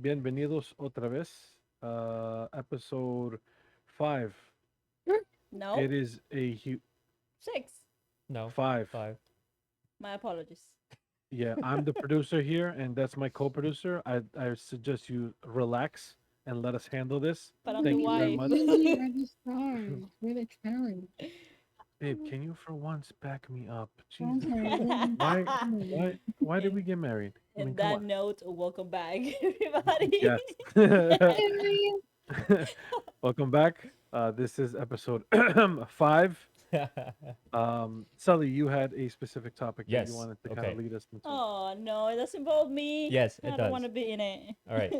bienvenidos otra vez. Episode 5. No, It is a 6. No, 5. 5. My apologies. Yeah, I'm the producer here, and that's my co-producer. I suggest you relax and let us handle this. But I'm the Thank you very wife. much. We are the stars. We're the talent. Babe, can you for once back me up? I'm Jesus sorry. Christ. Why Listen. why did we get married? I mean, In come that on. note, welcome back, everybody. Yes. Welcome back. This is episode 5. Sully, you had a specific topic that you Yes. wanted to kind of Okay. lead us into. Oh no, it doesn't involve me. Yes, I it don't want does. to be in it. All right.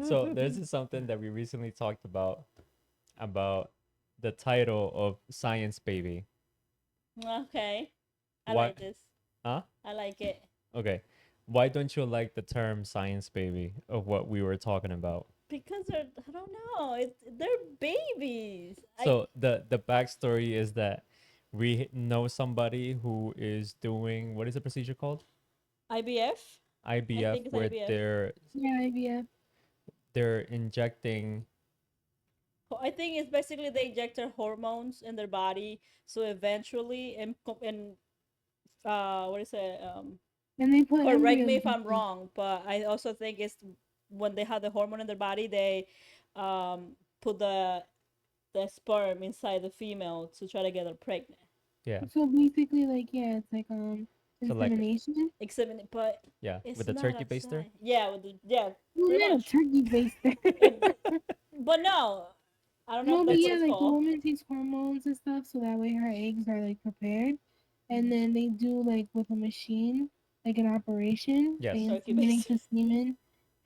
So this is something that we recently talked about the title of Science Baby. Okay, I Why? like this. Huh? I like it Okay. Why don't you like the term Science Baby of what we were talking about? because I don't know. They're babies. So the backstory is that we know somebody who is doing, what is the procedure called? IBF. I IBF, think it's where IBF. they're injecting. I think it's basically they inject their hormones in their body, so eventually, and what is it? And they put Correct me embryos if in I'm them. wrong, but I also think it's when they have the hormone in their body, they put the sperm inside the female to try to get her pregnant. Yeah. So basically, like, yeah, it's like So like, insemination. Except, but yeah, with it's the not turkey a baster. sign. Yeah, with yeah, Well, pretty not a much. turkey baster. It, but no, I don't know No, if but that's what It's yeah, it's like the called. woman takes hormones and stuff, so that way her eggs are like prepared, and then they do like with a machine, like an operation. They yes. Turkey inseminate based. the semen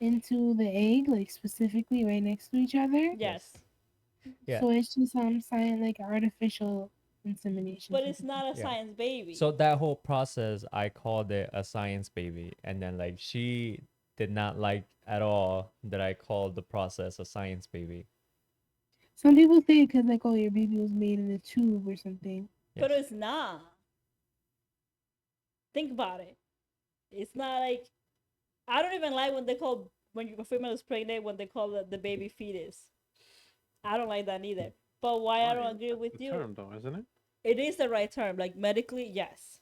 into the egg, like specifically right next to each other. Yes. Yes, Yeah. So it's just science like artificial insemination but type it's of thing. not a Yeah. science baby. So that whole process, I called it a science baby, and then like she did not like at all that I called the process a science baby. Some people say because like, oh, your baby was made in a tube or something. But Yes. it's not. Think about it. It's not like I don't even like when they call when a female is pregnant when they call the baby fetus. I don't like that either. But why I Why? don't agree That's with the you? term, though, isn't it? It is the right term. Like medically, yes.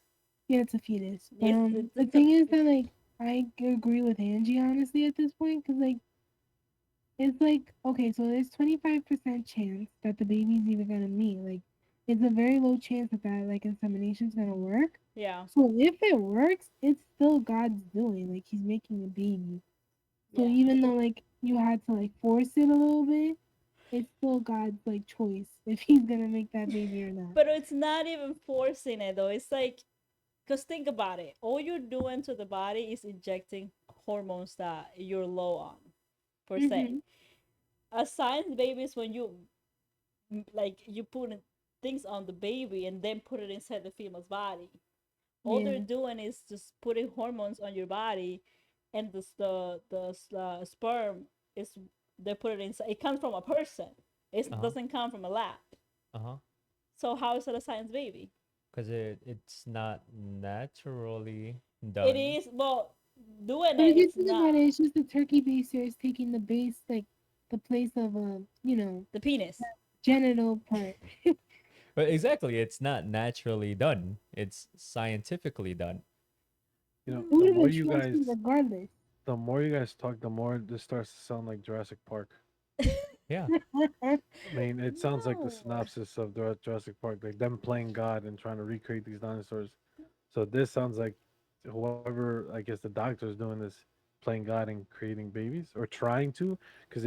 Yeah, it's a fetus. The It's a thing is that like I agree with Angie honestly at this point because like it's like okay, so there's 25% chance that the baby's even gonna meet. Like it's a very low chance that like insemination's gonna work. yeah, So if it works, it's still God's doing. Like he's making a baby. So yeah. even though like you had to like force it a little bit, it's still God's like choice if he's gonna make that baby or not. But it's not even forcing it though. It's like because think about it. All you're doing to the body is injecting hormones that you're low on, per se. Mm-hmm. A science baby is when like you put things on the baby and then put it inside the female's body. All they're Yeah. doing is just putting hormones on your body, and the sperm is they put it inside. It comes from a person. It Uh huh. doesn't come from a lab. Uh huh. So how is it a science baby? Because it's not naturally It done. is well doing But it. if you It's think about not it, it's just the turkey baster is taking the base, like the place of the penis. genital part. But exactly, it's not naturally done. It's scientifically done. It would The have more been you trusted guys, regardless. talk, the more this starts to sound like Jurassic Park. Yeah. I mean, it sounds like the No. synopsis of the Jurassic Park, like them playing God and trying to recreate these dinosaurs. So this sounds like whoever, I guess the doctor's doing this, playing God and creating babies or trying to, because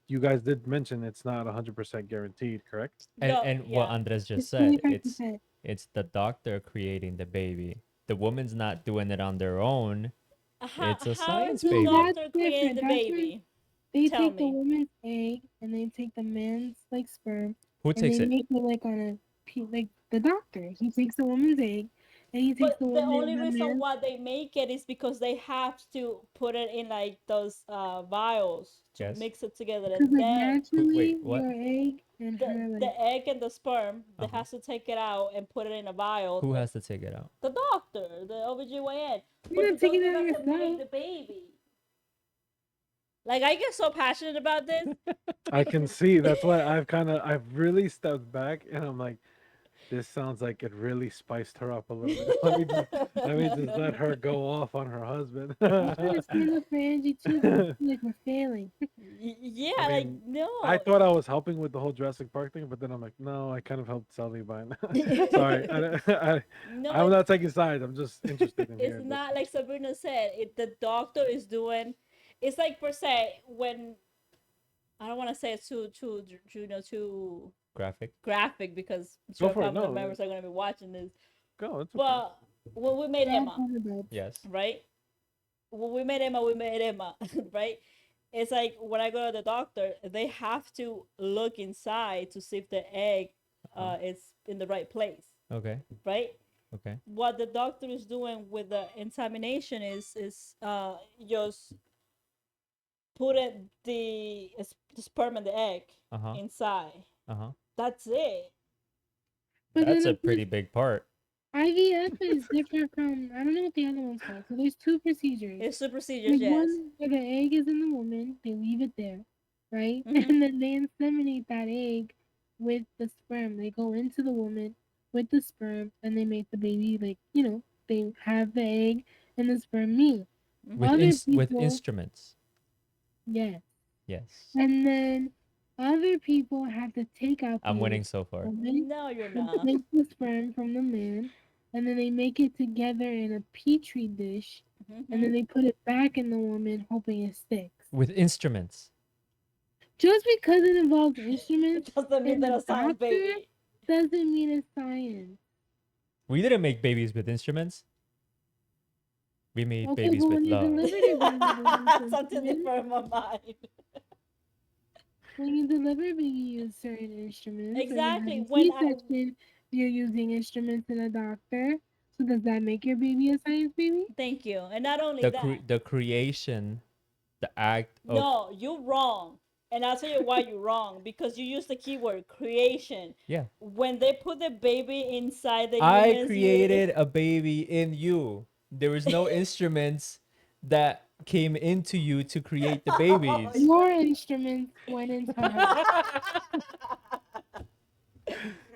you guys did mention it's not 100% guaranteed, correct? No, And what yeah. Andres just It's said, 25%. it's the doctor creating the baby. The woman's not doing it on their own. It's a How is science the No, baby. that's doctor creating different. the Doctors baby? they Tell take the me. woman's egg and they take the man's like sperm Who and they takes it? make it like on like the doctor. He takes the woman's egg and he takes But the the woman only the reason man's. why they make it is because they have to put it in like those vials to Yes. mix it together, Because and like then Wait, naturally what? your egg and her the like egg and the sperm they Uh-huh. has to take it out and put it in a vial. Who has to take it out? The doctor, the OBGYN, but you're the not taking doctor it out doesn't make yourself. the baby. Like I get so passionate about this. I can see. That's why I've really stepped back, and I'm like, this sounds like it really spiced her up a little bit. Let me just let her go off on her husband. I'm trying to stand up for Angie too, but I feel like we're failing. Yeah, I like mean, I no. thought I was helping with the whole Jurassic Park thing, but then I'm like, no, I kind of helped Celi by Sorry, No, I'm not taking sides. I'm just interested in it's hearing this. not like Sabrina said. The doctor is doing. It's like per se when I don't want to say it's too Graphic. graphic because I'm Go sure for it. family No, members are gonna be watching this. go. It's okay. But when we made We're all Emma, talking about Yes. right? When we made Emma, right? It's like when I go to the doctor, they have to look inside to see if the egg is in the right place, Okay. right? Okay. What the doctor is doing with the insemination is just putting the sperm and the egg Uh huh. inside. Uh huh. That's it. But That's then a it's pretty like big part. IVF is different from I don't know what the other one's called. So there's two procedures. It's the procedures, There's yes. one where the egg is in the woman, they leave it there, right? Hmm. And then they inseminate that egg with the sperm. They go into the woman with the sperm and they make the baby like, they have the egg and the sperm meet. With Hmm. Other with people, instruments. yes. Yes. And then other people have to take out I'm the egg winning so far. from the woman, No, you're they not. take the sperm from the man, and then they make it together in a petri dish, and Hmm. then they put it back in the woman, hoping it sticks. With instruments. Just because it involves instruments Doesn't mean in that the a science doctor baby. doesn't mean it's science. We didn't make babies with instruments. We made Okay, babies but with when you love. delivered your baby, they use Something instruments. different in my mind. When you deliver a baby, you use certain instruments. When you have Exactly. a When I C-section, you're using instruments in a doctor. So does that make your baby a science baby? thank you, and not only The that. the creation, the act of No, you're wrong. And I'll tell you why you're wrong. Because you use the keyword creation. yeah. When they put the baby inside the I human's uterus, created a baby in you. There was no instruments that came into you to create the babies. Your instruments went into her.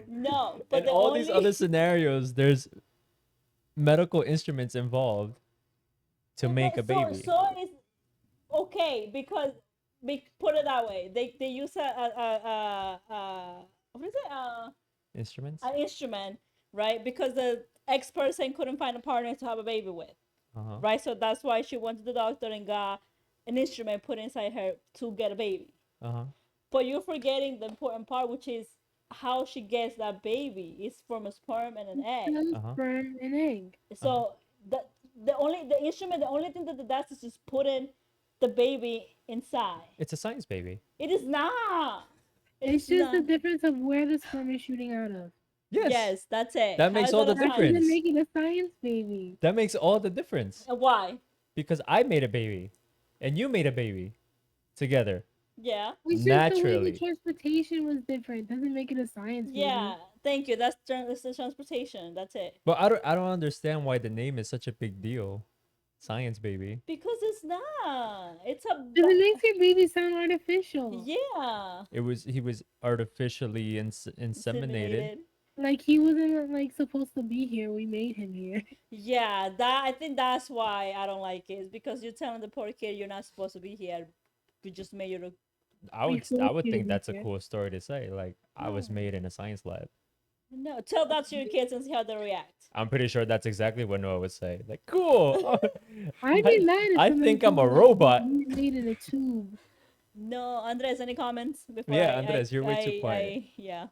no, but In the all these other only scenarios, there's medical instruments involved to make a so baby. so is okay because put it that way. They use a what is it Instruments? an instrument, right? Because the ex person couldn't find a partner to have a baby with, Uh-huh. right? So that's why she went to the doctor and got an instrument put inside her to get a baby. Uh-huh. But you're forgetting the important part, which is how she gets that baby is from a sperm and an egg. Still Uh-huh. sperm and egg. Uh-huh. So the instrument, the only thing that it does is just putting the baby inside. It's a science baby. It is not. It's It's just the not. difference of where the sperm is shooting out of. Yes. Yes, that's it. That How makes is all that the a That science? doesn't difference. make it a science baby. That makes all the difference. Why? Because I made a baby and you made a baby together. Yeah. It's just the way the Naturally. transportation was different. Doesn't make it a science Yeah. baby. Thank you. That's the transportation. That's it. But I don't understand why the name is such a big deal. Science baby. Because it's not. It's a. Because it makes your baby sound artificial. Yeah. He was artificially inseminated. Inseminated. Like he wasn't like supposed to be here. We made him here. Yeah, that I think that's why I don't like it. It's because you're telling the poor kid you're not supposed to be here. We just made you look. We I forced would you to think be that's a here. cool story to say. Like I was No. made in a science lab. No, tell that to your kids and see how they react. I'm pretty sure that's exactly what Noah would say. Like, cool. I'd be mad if I somebody think I'm told a me that robot. we were made in a tube. No, Andres, any comments before Yeah, Andres, you're way too quiet. yeah.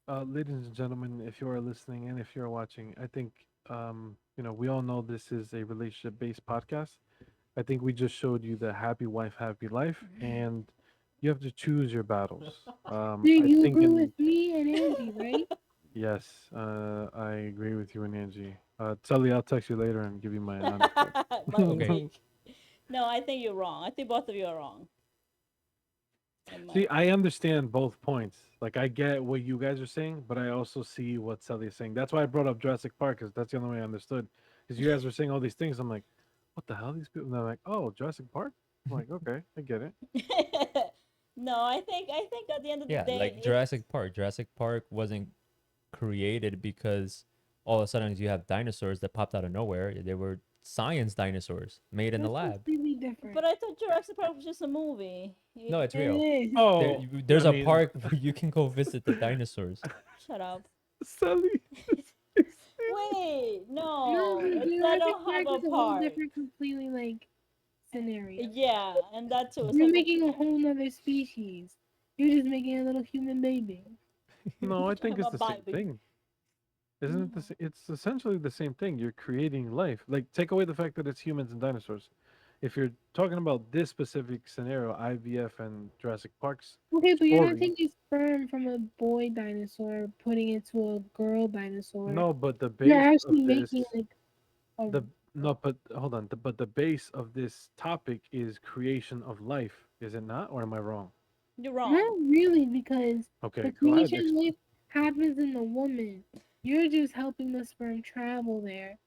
Ladies and gentlemen, if you are listening and if you're watching, I think we all know this is a relationship-based podcast. I think we just showed you the happy wife, happy life, and you have to choose your battles. Do I you think agree in with me and Angie, right? yes, I agree with you and Angie. Tully, I'll text you later and give you my honest thoughts. My Okay. critique. No, I think you're wrong. I think both of you are wrong. See, I understand both points. Like, I get what you guys are saying, but I also see what Sally is saying. That's why I brought up Jurassic Park, because that's the only way I understood. Because you guys were saying all these things. I'm like, what the hell? These people? And they're like, oh, Jurassic Park? I'm like, okay, I get it. No, I think at the end of the Yeah, day, like it's Jurassic Park. Jurassic Park wasn't created because all of a sudden you have dinosaurs that popped out of nowhere. They were science dinosaurs made in the That's lab. completely different. but I thought Jurassic Park was just a movie. No, it's It real. is. Oh, I There's a mean, park where you can go visit the dinosaurs. Shut up. Sally. Wait, No, no, but it's not Jurassic a Park have a is a whole park. different, completely like scenario. Yeah, and that too. It's You're like making a whole nother species. You're just making a little human baby. No, I think it's a the same baby. thing. Isn't it the No. same? It's essentially the same thing. You're creating life. Like, take away the fact that it's humans and dinosaurs. If you're talking about this specific scenario, IVF and Jurassic Park's Okay, but you're not story, taking sperm from a boy dinosaur, putting it to a girl dinosaur. no, but the You're base of actually this, making like a the no, but hold on, but the base of this topic is creation of life, is it not? Or am I wrong? You're wrong. not really because the Okay, go ahead. creation life happens in the woman. You're just helping the sperm travel there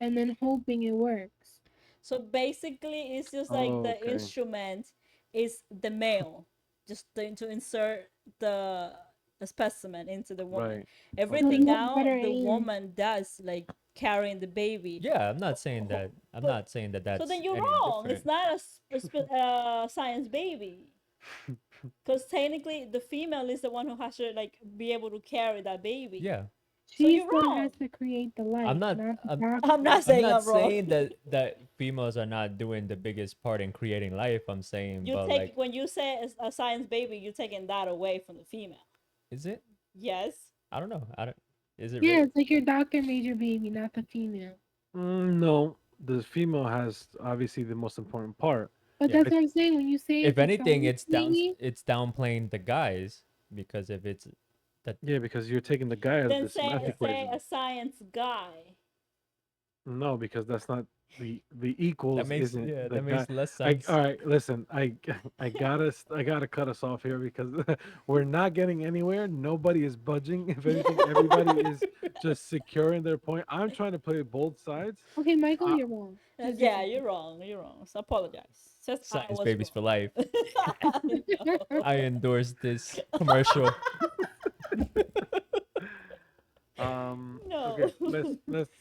and then hoping it works. So basically, it's just like Oh, the okay, instrument is the male, just to insert the the specimen into the woman. right. So Okay. Everything you have out better the aim. woman does, like carrying the baby. Yeah, I'm not saying Ho- that. I'm But not saying that so that's then you're any wrong. It's different. not a science baby. Because technically, the female is the one who has to like be able to carry that baby. Yeah, So She's you're the one wrong. has to create the I'm life, not. not the I'm doctor. not I'm saying not I'm wrong. saying that females are not doing the biggest part in creating life. I'm saying, You but take like, when you say a science baby, you're taking that away from the female. is it? Yes. I don't know. I don't. Is it Yeah, really? it's like your doctor made your baby, not the female. No, the female has obviously the most important part. But Yeah. that's I, what I'm saying. When you say If it's a anything, science baby, it's downplaying the guys because if it's that yeah, because you're taking the guy out of Then this math say a equation. science guy. No, because that's not the equals isn't the that guy. makes less I sense. all right. Listen, I gotta cut us off here because we're not getting anywhere. Nobody is budging. If anything, everybody is just securing their point. I'm trying to play both sides. okay, Michael, Uh, you're wrong. Just Yeah, disagree. you're wrong. You're wrong. So apologize. Says I Science was babies for life. wrong. I endorse this commercial. No. okay, let's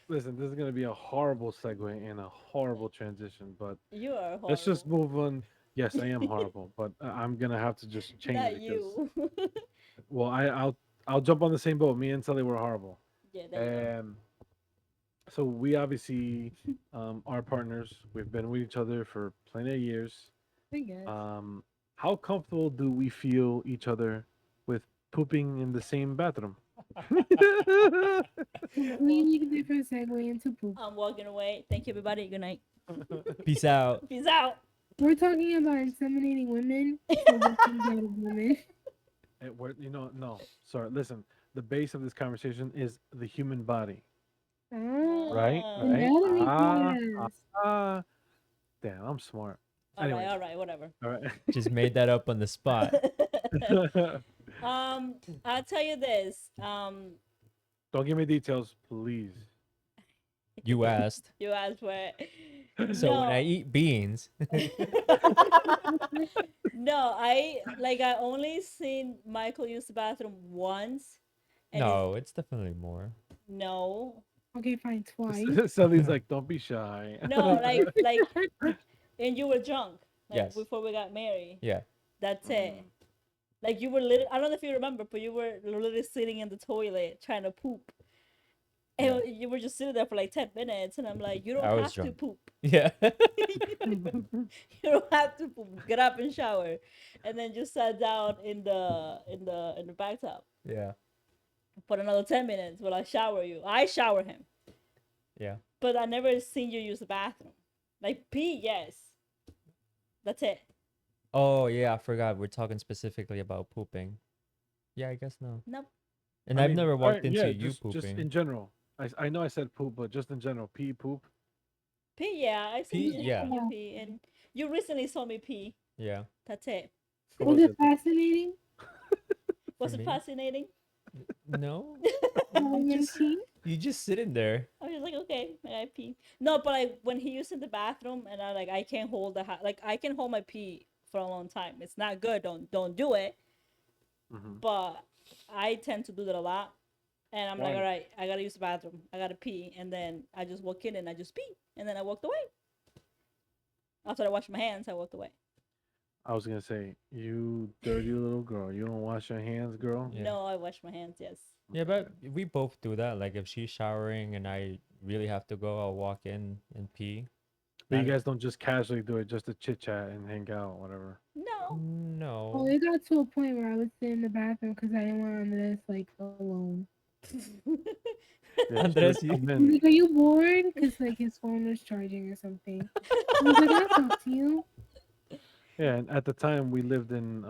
listen. This is gonna be a horrible segue and a horrible transition, but You are let's just horrible. move on. Yes, I am horrible, but I'm gonna have to just change Not because you. well, I'll jump on the same boat. Me and Sully were horrible. Yeah, there you go. So we obviously are partners. We've been with each other for plenty of years. I guess. How comfortable do we feel each other with pooping in the same bathroom? Completely different segue into poop. I'm walking away. Thank you, everybody. Good night. Peace out. Peace out. We're talking about inseminating women to get things out of women. No, sorry. Listen, the base of this conversation is the human body, Ah, right? Right? anatomy Ah, class. ah. Damn, I'm smart. Anyways, All right, whatever. all right. Just made that up on the spot. I'll tell you this. Don't give me details, please. You asked. You asked for it. So when I No. eat beans, No, I only seen Michael use the bathroom once, and it's no, it's definitely more. no, Okay, fine, twice. Sally's like, don't be shy. no, and you were drunk, like Yes. before we got married. Yeah. That's it. Like you were literally, I don't know if you remember, but you were literally sitting in the toilet trying to poop. And you were just sitting there for like 10 minutes, and I'm like, you I don't was have to drunk. poop. Yeah. You don't have to poop. Get up and shower, and then just sat down in the bathtub Yeah. for another 10 minutes while I shower you. I shower him, Yeah. but I never seen you use the bathroom. Like pee, yes. That's it. Oh yeah, I forgot. We're talking specifically about pooping. Yeah, I guess no. Nope. And I I've mean, never all walked right, into yeah, you just in pooping. general. I know I said poop, but just in general, pee, poop. Pee, yeah. I Pee, seen yeah. you pee, and you recently saw me pee. Yeah. That's it. How Was was it it? fascinating? Was For it me? fascinating? No, Oh, you my just pee? you just sit in there. I was like, okay, I pee. No, but like when he used in the bathroom, and I can't hold like I can hold my pee for a long time. It's not good. Don't do it. Hmm. But I tend to do that a lot, and I'm like, all Why? right, I gotta use the bathroom. I gotta pee, and then I just walk in and I just pee, and then I walked away. After I washed my hands, I walked away. I was gonna say, you dirty little girl. You don't wash your hands, girl. Yeah. No, I washed my hands. Yes. Yeah, but we both do that. Like if she's showering and I really have to go, I'll walk in and pee. But you Not guys don't just casually do it just to chit chat and hang out, whatever. No. Oh, no. it got to a point where I would sit in the bathroom because I didn't want Andres like alone. Yeah, she would Andres, you come He's in. like, "Are you bored?" Because like his phone was charging or something. I was like, "I'll talk to you." Yeah, and at the time we lived in,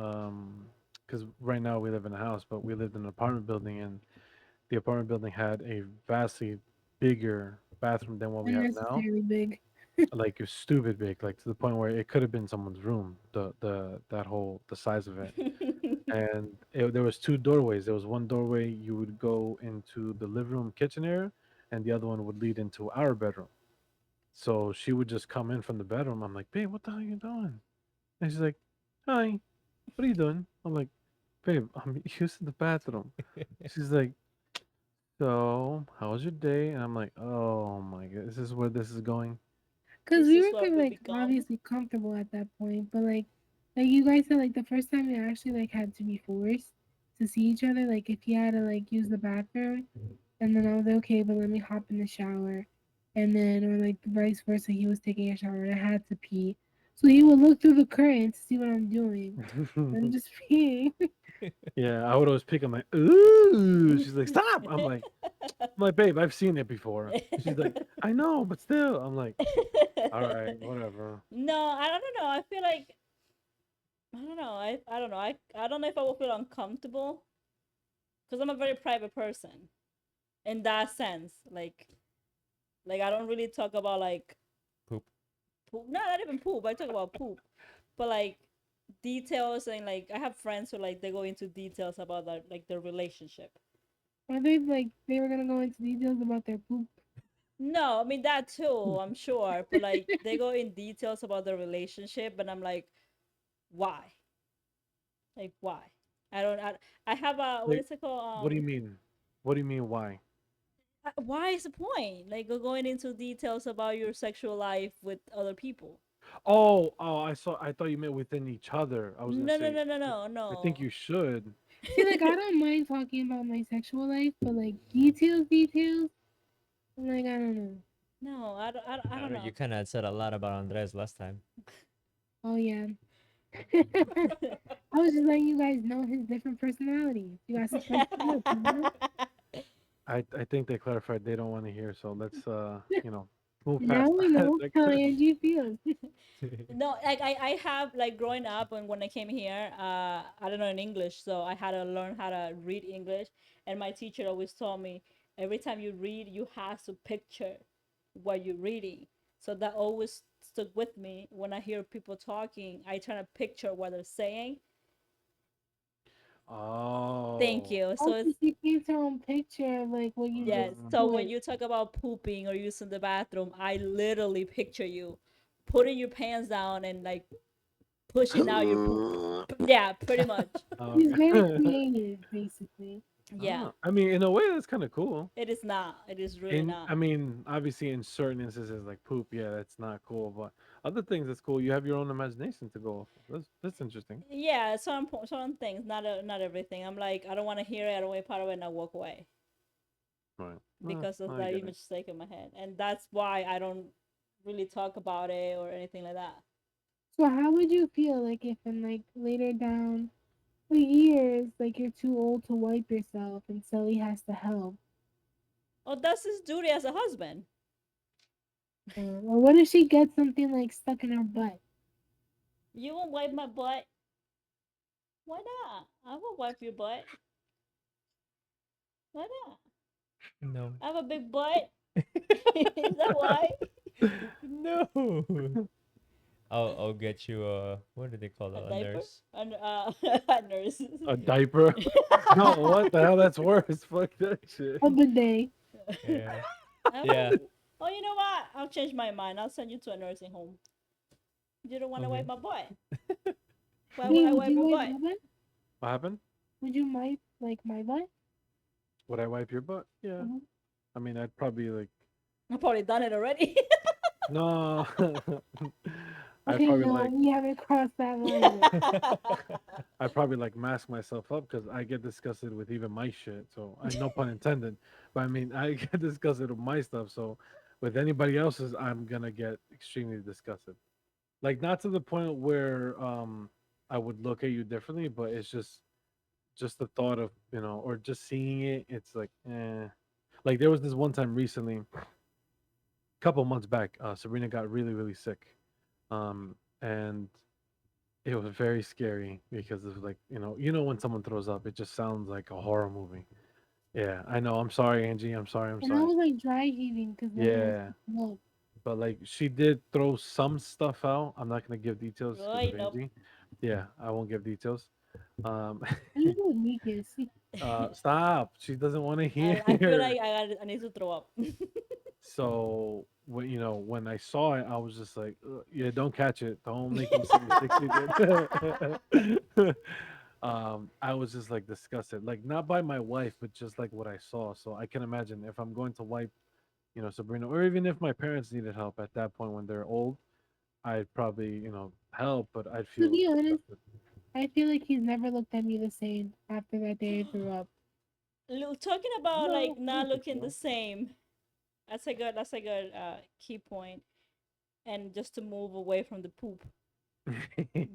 because right now we live in a house, but we lived in an apartment building, and the apartment building had a vastly bigger bathroom than what we have now. Unnecessarily big. Like it was stupid big, like to the point where it could have been someone's room. The that whole the size of it, and there was two doorways. There was one doorway you would go into the living room kitchen area, and the other one would lead into our bedroom. So she would just come in from the bedroom. I'm like, babe, what the hell are you doing? And she's like, hi, what are you doing? I'm like, babe, I'm using the bathroom. She's like, so how was your day? And I'm like, oh my god, this is where this is going. Cause This we is were what kind of we like become. obviously comfortable at that point, but like you guys said, like the first time we actually like had to be forced to see each other. Like if he had to like use the bathroom, and then I was like, okay, but let me hop in the shower, and then or like vice versa, he was taking a shower and I had to pee, so he would look through the curtain to see what I'm doing. I'm just peeing. Yeah, I would always pick. I'm like, ooh. She's like, stop. I'm like, babe, I've seen it before. She's like, I know, but still. I'm like, all right, whatever. No, I don't know. I feel like I don't know. I don't know. I don't know if I will feel uncomfortable because I'm a very private person in that sense. Like I don't really talk about like poop. poop. No, not even poop. I talk about poop, but like details and like I have friends who like they go into details about their relationship. Or they were gonna go into details about their poop. No, I mean that too. I'm sure, but like they go in details about their relationship, and I'm like, why? Like why? I don't. I have a what Like, is it called? what do you mean? What do you mean? Why? Why is the point? Like going into details about your sexual life with other people. Oh, I saw. I thought you meant within each other. I was gonna No, no, say, no, no, no, I think no. you should. See, like I don't mind talking about my sexual life, but like details, I'm like I don't know. No, I I don't don't know. You know. kind of said a lot about Andres last time. Oh yeah. I was just letting you guys know his different personalities. You guys spice it up, you know? I think they clarified they don't want to hear. So let's move Now past we that. know how Angie feels. No, like I have like growing up and when I came here, I don't know in English, so I had to learn how to read English. And my teacher always told me every time you read, you have to picture what you're reading. So that always stuck with me. When I hear people talking, I try to picture what they're saying. Thank Oh. you. So Also, it's she keeps her own picture of like what you just yes. Mm. So when put. you talk about pooping or using the bathroom, I literally picture you putting your pants down and like pushing out your poop. Yeah, pretty much. She's very Okay. creative, basically. Yeah. Ah, I mean, in a way, that's kind of cool. It is not. It is really In, not. I mean, obviously, in certain instances, like poop, yeah, that's not cool. But other things, that's cool. You have your own imagination to go off of. That's interesting. Yeah, some things, not everything. I'm like, I don't want to hear it. I don't want to be part of it, and I walk away Right. because of I that get it. image stuck in my head, and that's why I don't really talk about it or anything like that. So how would you feel like if in like later down the years, like you're too old to wipe yourself and Celi has to help? Oh, that's his duty as a husband. Or what if she gets something like stuck in her butt? You won't wipe my butt. Why not? I will wipe your butt. Why not? No. I have a big butt. Is that why? No. I'll get you a, what do they call A it? A diaper? nurse. And a nurse. A diaper? No, what the hell? That's worse. Fuck that shit. A bidet. Yeah. Yeah. Oh, oh, you know what? I'll change my mind. I'll send you to a nursing home. You don't want to wipe Okay. my butt. Why would Wait, I would wipe you your wipe butt? my butt? What happened? Would you wipe like my butt? Would I wipe your butt? Yeah. Uh-huh. I mean, I'd probably like I've probably done it already. no. I'd Okay, probably no, like we haven't crossed that line yet. I'd probably like mask myself up because I get disgusted with even my shit. So I no pun intended, but I mean I get disgusted with my stuff. So with anybody else's, I'm gonna get extremely disgusted. Like not to the point where I would look at you differently, but it's just the thought of or just seeing it. It's like like there was this one time recently, a couple months back. Sabrina got really sick, and it was very scary because of like when someone throws up, it just sounds like a horror movie. Yeah, I know. I'm sorry, Angie. I'm sorry. I'm And I sorry. was like dry heaving because like I was Yeah, blood. but like she did throw some stuff out. I'm not gonna give details because Right, of nope. Angie. Yeah, I won't give details. Um, I don't know what mucus. stop. She doesn't want to I feel hear. like I need to throw up. So when I saw it, I was just like, "Ugh, yeah, don't catch it. Don't make me see your 60 I was just like disgusted, like not by my wife, but just like what I saw. So I can imagine if I'm going to wipe, Sabrina, or even if my parents needed help at that point when they're old, I'd probably, help, but I'd To feel be honest, disgusted. I feel like he's never looked at me the same after that day I threw up. Talking about like No, I not don't think looking the so. same. That's a good key point. And just to move away from the poop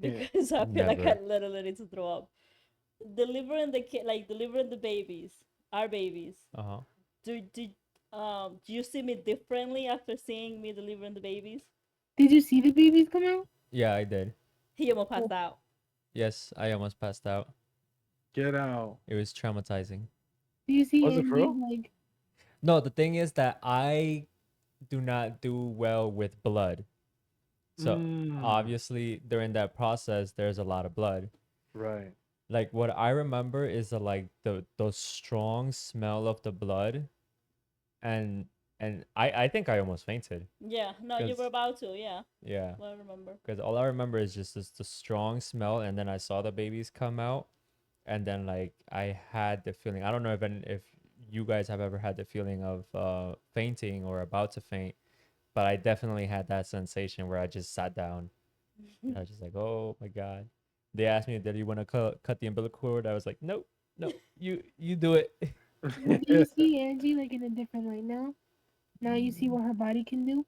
because I feel like I Never. literally need to throw up. Delivering the kid, like delivering the babies, our babies. Uh-huh. Do you see me differently after seeing me delivering the babies? Did you see the babies come out? Yeah, I did. He almost Oh, passed out. Yes, I almost passed out. Get out. It was traumatizing. do you see Was it for Angie's real? like? No, the thing is that I do not do well with blood. So Mm, obviously during that process there's a lot of blood. right. Like what I remember is like the strong smell of the blood, and I think I almost fainted Yeah, no, you were because about to. Yeah, yeah, well, I remember. because all I remember is just this the strong smell, and then I saw the babies come out, and then like I had the feeling. I don't know if you guys have ever had the feeling of fainting or about to faint, but I definitely had that sensation where I just sat down. And I was just like, oh my god. They asked me, did you want to cut the umbilical cord? I was like, nope, no, you do it. But do you see Angie like in a different light now? Now you see what her body can do.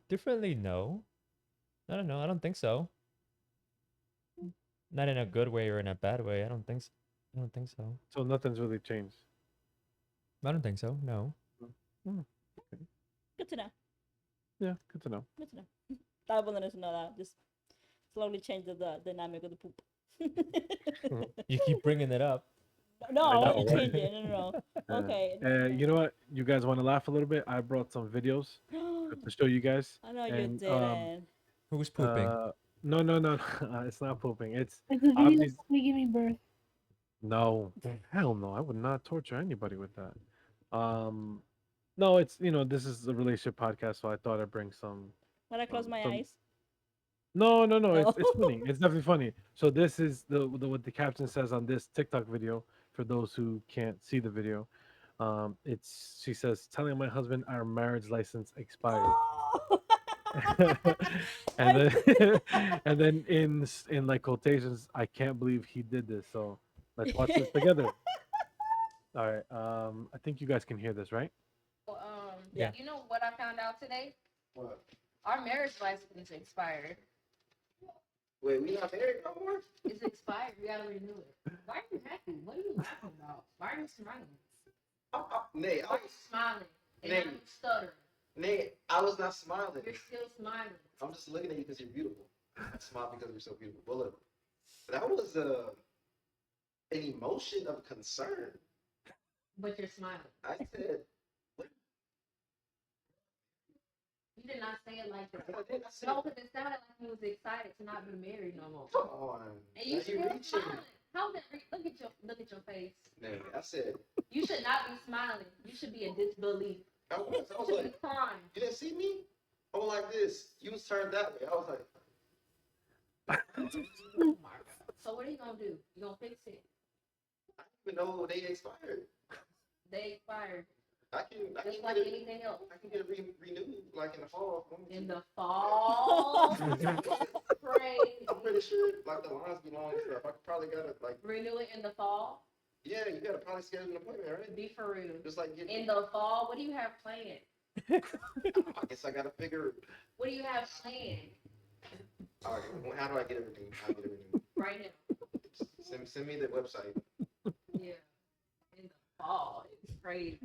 Differently, no. I don't know. I don't think so. Not in a good way or in a bad way. I don't think so. I don't think so. So nothing's really changed. I don't think so. No. Mm, okay. Good to know. Yeah, good to know. Good to know. I wanted to know that. Just slowly change the dynamic of the poop. You keep bringing it up. No, I I want know, to right? change it. No. Okay. You know what? You guys want to laugh a little bit? I brought some videos to show you guys, I know you and didn't. Who's pooping? uh, no, it's not pooping. It's It's a video of obvious. me giving birth. No, hell no. I would not torture anybody with that. No, it's this is a relationship podcast, so I thought I'd bring When I close my some. eyes. No. Oh. It's funny. It's definitely funny. So this is the what the caption says on this TikTok video for those who can't see the video. It's she says telling my husband our marriage license expired. Oh. And I, then and then in like quotations, I can't believe he did this. So let's watch this together. All right. I think you guys can hear this, right? Yeah. You know what I found out today? What? Our marriage license expired. Wait, we not married no more? It's expired. We gotta renew it. Why are you happy? What are you laughing about? Why are you smiling? Nate, Why are you smiling? And Nate. I'm stuttering. Nate, I was not smiling. You're still smiling. I'm just looking at you because you're beautiful. I smile because you're so beautiful. Well, look, that was an emotion of concern. But you're smiling. I said, You did not say it like that. I did. I said, No, because it sounded like you was excited to not be married no more. come on. And you Now still reaching. smiling. How's that? Look at your face. No, I said, You should not be smiling. You should be in disbelief. I was You should be like, crying. you didn't see me? I was like this. You was turned that way. I was like, So what are you gonna do? You gonna fix it? I didn't even know they expired. They expired. I can Just get like it. anything else. I can get it renewed like in the fall. if I want In to. the fall. Crazy. I'm pretty sure like the lines be long and stuff. I could probably gotta like, Renew it in the fall. yeah, you gotta probably schedule an appointment, right? Be for real. Just like get. In the fall, what do you have planned? I guess I gotta figure. What do you have planned All right, well, how do I get it renewed? I'll get it renewed. right now? Send me the website. Yeah. In the fall. It's crazy.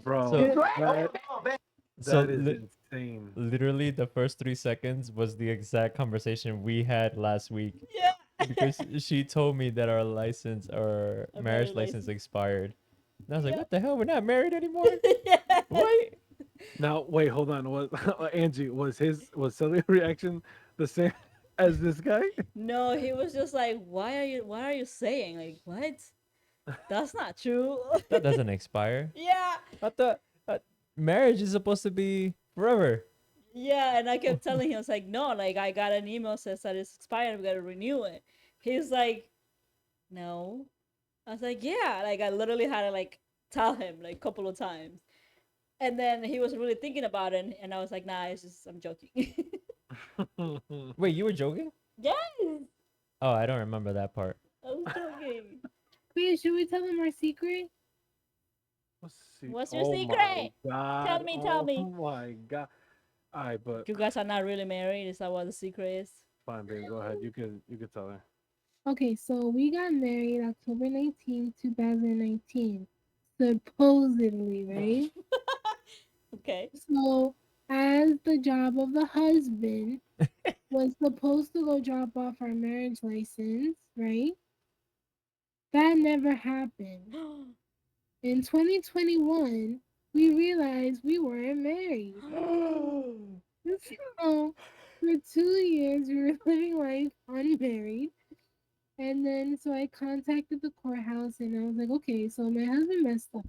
Bro, So- So that is li- insane. literally, the first 3 seconds was the exact conversation we had last week Yeah. because she told me that our license, our Our marriage marriage license license. expired. And I was like, Yeah. "What the hell? We're not married anymore? Yeah. What?" Now wait, hold on. Was Angie was Celi's reaction the same as this guy? No, he was just like, what are you saying? Like, what? That's not true. That doesn't expire. Yeah. I thought marriage is supposed to be forever. Yeah, and I kept telling him, I was like, no, like I got an email says that it's expired, we gotta renew it. He's like, no. I was like, yeah. Like I literally had to like tell him like a couple of times. And then he was really thinking about it, and I was like, nah, it's just I'm joking. Wait, you were joking? Yes, Oh, I don't remember that part. I was joking. Wait, should we tell them our secret? What's your Oh secret? my God. Tell me, tell me. Oh my God. All right, but You guys are not really married. Is that what the secret is? fine, baby. Go ahead. You could tell her. Okay, so we got married October 19th, 2019. Supposedly, right? Okay. So, as the job of the husband was supposed to go drop off our marriage license, right? That never happened. In 2021, we realized we weren't married. So, for 2 years, we were living life unmarried. And then, so I contacted the courthouse and I was like, okay, so my husband messed up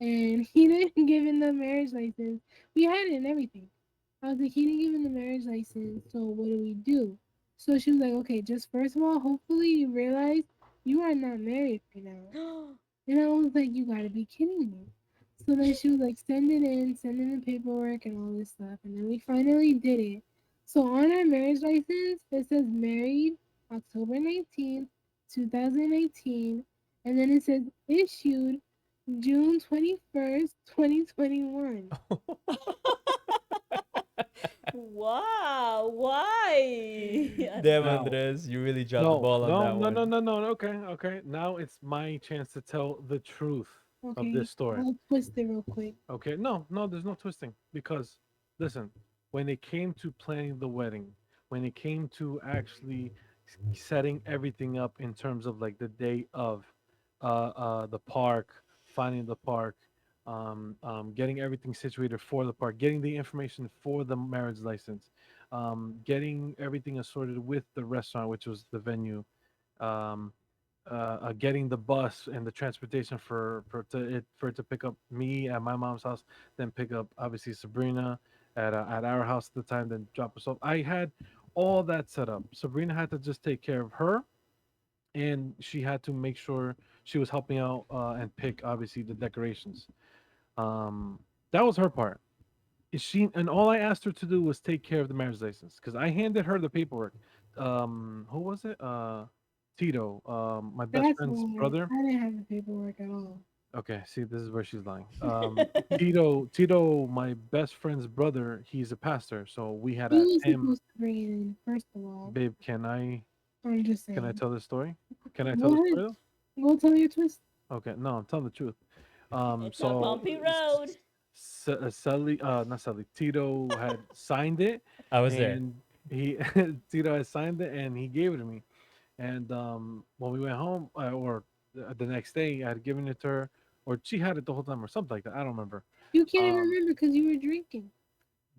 and he didn't give in the marriage license. We had it and everything. I was like, he didn't give in the marriage license, so what do we do? So she was like, okay, just first of all, hopefully you realize you are not married right now. And I was like, you gotta be kidding me. So then she was like, send in the paperwork and all this stuff. And then we finally did it. So on our marriage license, it says married October 19th, 2019. And then it says issued June 21st, 2021. Wow. Why? Damn, No. Andres, you really dropped the No, ball on no, that no, one. no, no, no. Okay, okay. Now it's my chance to tell the truth of Okay, this story. I'll twist it real quick. Okay, no, no, there's no twisting because listen, when it came to planning the wedding, when it came to actually setting everything up in terms of like the day of the park, finding the park, getting everything situated for the park, getting the information for the marriage license, getting everything assorted with the restaurant, which was the venue, um, getting the bus and the transportation for it to pick up me at my mom's house, then pick up obviously Sabrina at our house at the time, then drop us off. I had all that set up. Sabrina had to just take care of her, and she had to make sure she was helping out and pick obviously the decorations. That was her part. She and all I asked her to do was take care of the marriage license because I handed her the paperwork. Who was it? Tito, my best That's friend's why brother. I didn't have the paperwork at all. Okay, see, this is where she's lying. Tito, my best friend's brother. He's a pastor, so we had You asked was him, supposed to bring it in, first of all. babe, I'm just can I saying. tell this story? Can I Go tell the ahead. story though? Go tell your twist. Okay, no, I'm telling the truth. It's a So bumpy road. Celi, not Celi, Tito had signed it, I was there. and he Tito had signed it, and he gave it to me. And when we went home, or the next day, I had given it to her, or she had it the whole time, or something like that. I don't remember. You can't even Um, remember because you were drinking.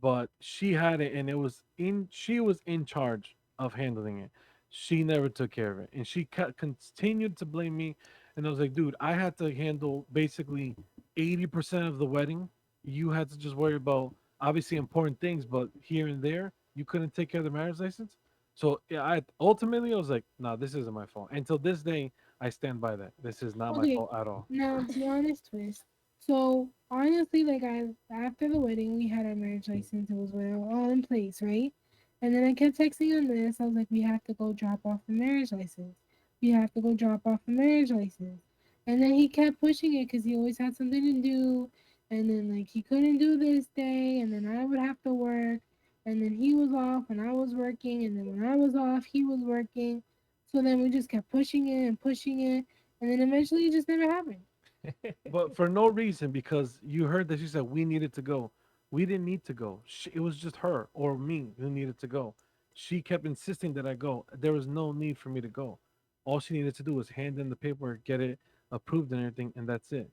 but she had it, and it was in. She was in charge of handling it. She never took care of it, and she continued to blame me. And I was like, dude, I had to handle basically 80% of the wedding. You had to just worry about obviously important things, but here and there, you couldn't take care of the marriage license. So yeah, I ultimately I was like, nah, this isn't my fault. Until this day, I stand by that. This is not my Okay, fault at all. now to be honest, twist. So honestly, like I after the wedding, we had our marriage license. It was all in place, right? And then I kept texting on this. I was like, we have to go drop off the marriage license. We have to go drop off the marriage license. And then he kept pushing it because he always had something to do. And then like he couldn't do this day, and then I would have to work. And then he was off, and I was working. And then when I was off, he was working. So then we just kept pushing it and pushing it, and then eventually it just never happened. But for no reason, because you heard that she said we needed to go. We didn't need to go. It was just her or me who needed to go. She kept insisting that I go. There was no need for me to go. All she needed to do was hand in the paperwork, get it approved and everything, and that's it.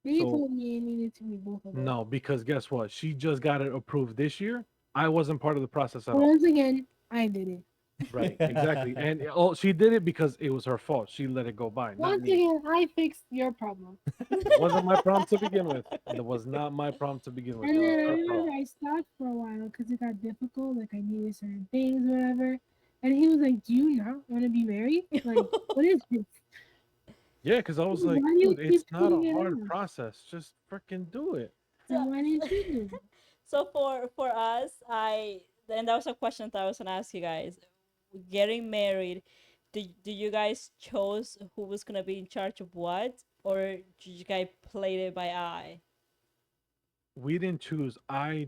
They So told me it needed to be both of us. no, because guess what? She just got it approved this year. I wasn't part of the process at all. Once again, I did it. Right, exactly. And she did it because it was her fault. She let it go by, not Once me. again, I fixed your problem. It wasn't my problem to begin with. It was not my problem to begin with. And It was then I her remember problem. I stopped for a while because it got difficult. Like I needed certain things, whatever. And he was like, "Do you not want to be married? Like, what is this? Yeah, because I was like, Why do you dude, it's keep not a putting it hard off? process. Just freaking do it. So, And why didn't you do it?" so for us, and that was a question that I was gonna ask you guys. Getting married, do you guys chose who was gonna be in charge of what, or did you guys played it by eye? We didn't choose. I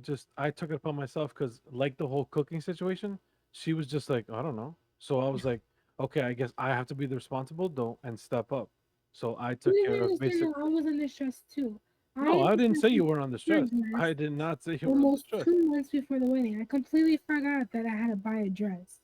took it upon myself because like the whole cooking situation, she was just like, I don't know. So I was like, okay, I guess I have to be the responsible though and step up. So I You took care didn't of understand basic. that I was under stress too. No, I I didn't say decided you were under for a stress. dress I did not say you were under almost stress. 2 months before the wedding. I completely forgot that I had to buy a dress.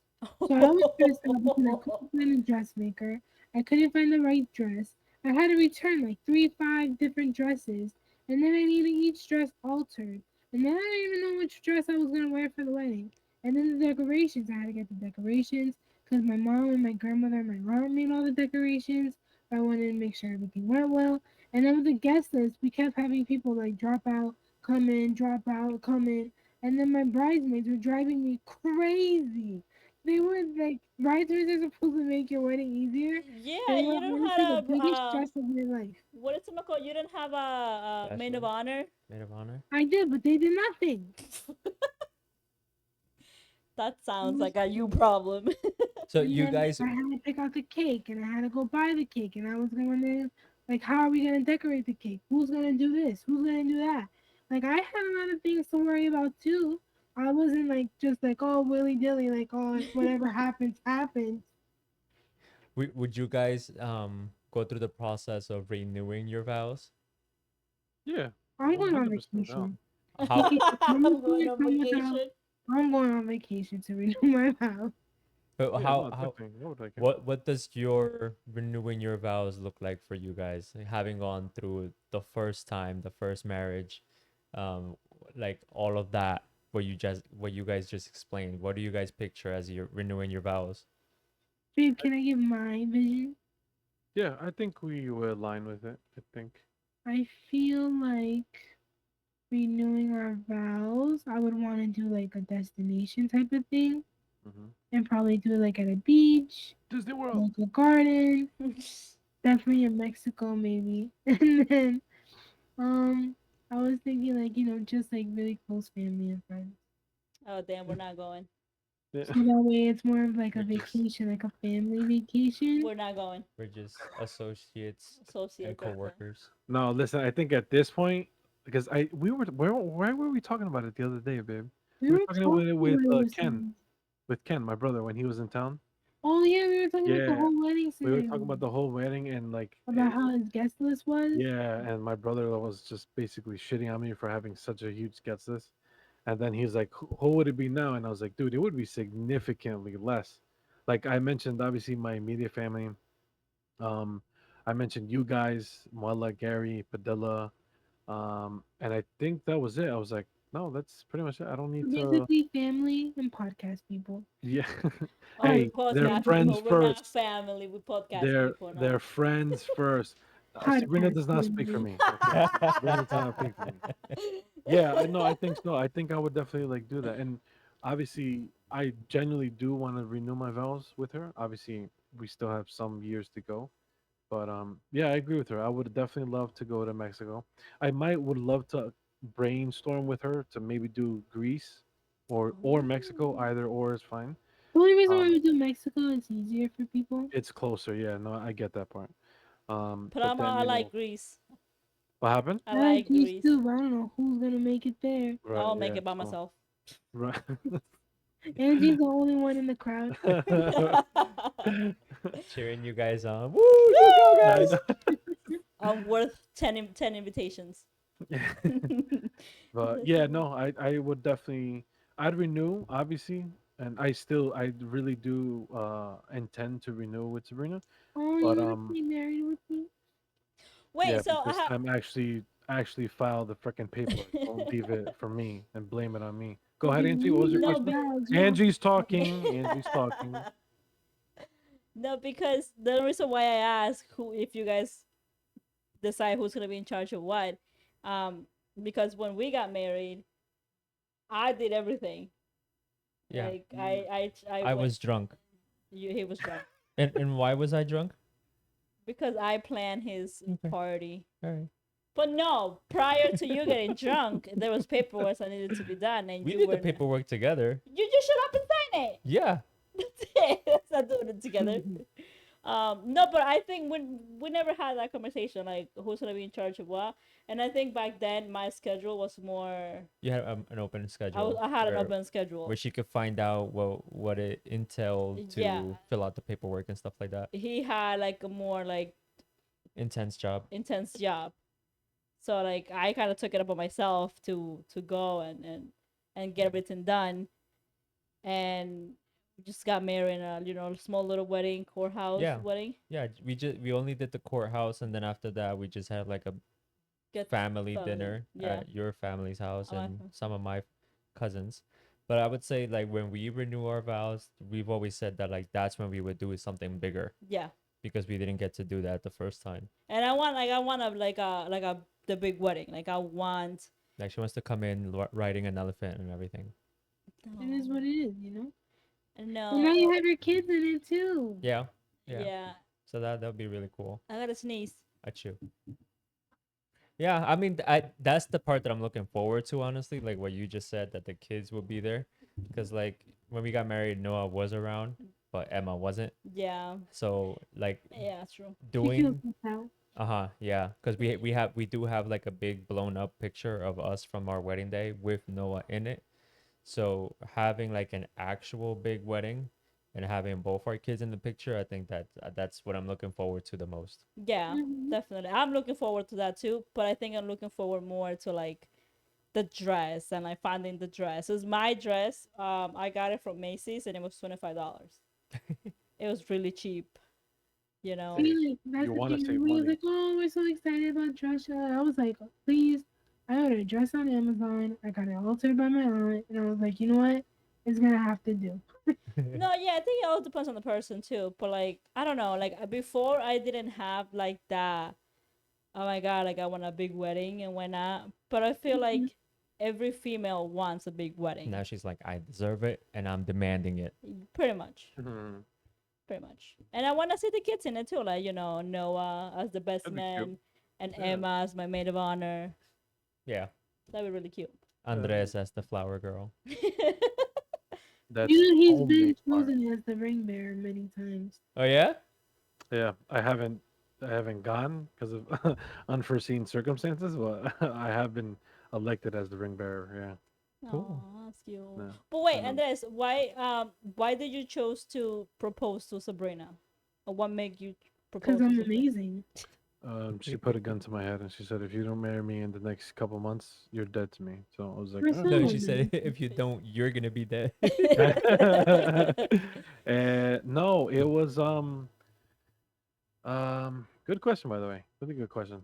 So I was stressed out because I couldn't find a dressmaker. I couldn't find the right dress. I had to return like 5 different dresses, and then I needed each dress altered. And then I didn't even know which dress I was gonna wear for the wedding. And then the decorations, I had to get the decorations because my mom and my grandmother and my aunt made all the decorations. I wanted to make sure everything went well. And then with the guest list, we kept having people like drop out, come in, drop out, come in. And then my bridesmaids were driving me crazy. They were like, bridesmaids are supposed to make your wedding easier. Yeah, They were you don't honestly the have biggest stress of my life. what is it called? You didn't have a maid of Bachelor, honor. maid of honor. I did, but they did nothing. That It sounds was like a you problem. So And you then guys, I had to pick out the cake, and I had to go buy the cake, and I was going to, like, how are we going to decorate the cake? Who's going to do this? Who's going to do that? Like, I had a lot of things to worry about, too. I wasn't, like, just like, oh, willy dilly, like, oh, whatever happens, happens. would you guys go through the process of renewing your vows? Yeah, I'm going on 100% down. vacation. How Come with I'm me going or on come without. vacation. I'm going on vacation to renew my vows. but Yeah, no, how definitely. I would like it. what does your renewing your vows look like for you guys? Like, having gone through the first time, the first marriage, um, like all of that, what you guys just explained. What do you guys picture as you're renewing your vows? Babe, can I give my vision? Yeah, I think we will align with it. I think. I feel like renewing our vows, I would want to do like a destination type of thing Hmm. and probably do it like at a beach, Disney World. like a garden, definitely in Mexico maybe. And then I was thinking like, just like really close family and friends. Oh damn, we're not going. Yeah. So that way it's more of like a We're just vacation, like a family vacation. We're not going. we're just associates and Associates, that's it. coworkers. No, listen. I think at this point, because I we were where were we talking about it the other day, babe? We We were were talking talking about it with about it with Ken, someone. my brother, when he was in town. Oh yeah, we were talking about the Yeah, whole wedding we were scenario. talking about the whole wedding and like, About how his guest list was. yeah, and my brother was just basically shitting on me for having such a huge guest list. And then he's like, Who would it be now?" And I was like, "Dude, it would be significantly less." Like I mentioned, obviously my immediate family. Um, I mentioned you guys, Muella, Gary, Padilla, and I think that was it. I was like, no, that's pretty much it. I don't need to. Basically, family and podcast people. Yeah. Oh, we Hey, they're podcast friends people. We're not first. family. We podcast They're people. they're No. friends first. Sabrina Podcast does not speak for family. me. Okay, Sabrina does not speak for me. Yeah, I know. I think so. I think I would definitely like do that. And obviously, I genuinely do want to renew my vows with her. Obviously, we still have some years to go. But yeah, I agree with her. I would definitely love to go to Mexico. I might would love to brainstorm with her to maybe do Greece or Mexico. Oh. Either or is fine. The only reason why Um, we do Mexico, it's easier for people. it's closer. Yeah, no, I get that part. But But then I like Greece. what happened? I I like like Greece Greece. too, but I don't know who's gonna make it there. Right. I'll make Yeah. it by So myself. right. Angie's the only one in the crowd. Cheering you guys on. Woo! You go, I guys! know. I'm worth 10 invitations. But yeah, no, I would definitely I'd renew obviously, and I really do intend to renew with Sabrina. Oh, you But wanna be married with me? yeah, Wait, so but this time actually file the freaking paperwork. Don't leave it for me and blame it on me. Go ahead, Okay, Angie. What was your no, no question? vows, yeah. Angie's talking. Angie's talking. no, because the reason why I ask who if you guys decide who's gonna be in charge of what, um, because when we got married, I did everything. Yeah, Like I I went. was drunk. He was drunk And why was I drunk? because I planned his Okay. party. All right. But no, prior to you getting drunk, there was paperwork that needed to be done, and We you did were the paperwork together. you just shut up and sign it. Yeah. That's it. That's not doing it together. No, but I think when we never had that conversation, like who's gonna be in charge of what. And I think back then my schedule was more. You had an open schedule. I had an where, open schedule. where she could find out what it entailed to Yeah. fill out the paperwork and stuff like that. He had like a more like Intense job. intense job, so like I kind of took it upon myself to go and get everything done, and we just got married in a small little wedding courthouse Yeah. wedding. Yeah, we only did the courthouse, and then after that we just had like a Get family family, dinner yeah. at your family's house Oh, and okay. some of my cousins. But I would say like when we renew our vows, we've always said that like that's when we would do something bigger Yeah, because we didn't get to do that the first time. and I want a the big wedding. Like I want. Like she wants to come in riding an elephant and everything. It is what it is, you know. No. And now you have your kids in it too. Yeah. Yeah. Yeah. So that would be really cool. I gotta sneeze. Achoo. Yeah, I mean, that's the part that I'm looking forward to, honestly. Like what you just said, that the kids will be there, because like when we got married, Noah was around, but Emma wasn't. Yeah. So like Yeah, that's true. She feels doing, left out. yeah, because we do have like a big blown up picture of us from our wedding day with Noah in it. So having like an actual big wedding and having both our kids in the picture, I think that's what I'm looking forward to the most. Yeah, Mhm. definitely. I'm looking forward to that too, but I think I'm looking forward more to like the dress and like finding the dress. It's my dress. I got it from Macy's and it was $25. It was really cheap, you know. Hey, See, like, that's you the want to thing. save Everybody was money. like, "Oh, we're so excited about dress show." I was like, "Please." I ordered a dress on Amazon. I got it altered by my aunt, and I was like, "You know what? It's gonna have to do." No, yeah, I think it all depends on the person too. But like, I don't know. Like before, I didn't have like that. Oh my god, like I want a big wedding and why not? But I feel Mhm. like every female wants a big wedding. Now she's like, I deserve it and I'm demanding it. Pretty much. Mhm. Pretty much. And I want to see the kids in it too, like Noah as the best That'd be cute. man, and Yeah. Emma as my maid of honor. Yeah. That'd be really cute. Andres as the flower girl. That's You know, he's only been smart. chosen as the ring bearer many times. Oh yeah? Yeah, I haven't gone because of unforeseen circumstances, but I have been elected as the ring bearer. Yeah. Cool. Aw, that's cute. Yeah. But wait, I know. Andres, why did you choose to propose to Sabrina? Or what made you propose Because to I'm Sabrina? amazing. She put a gun to my head and she said, "If you don't marry me in the next couple months, you're dead to me." So I was like, We're "All so- No, right." she said if you don't, you're gonna be dead. And no, it was good question by the way. Really good question.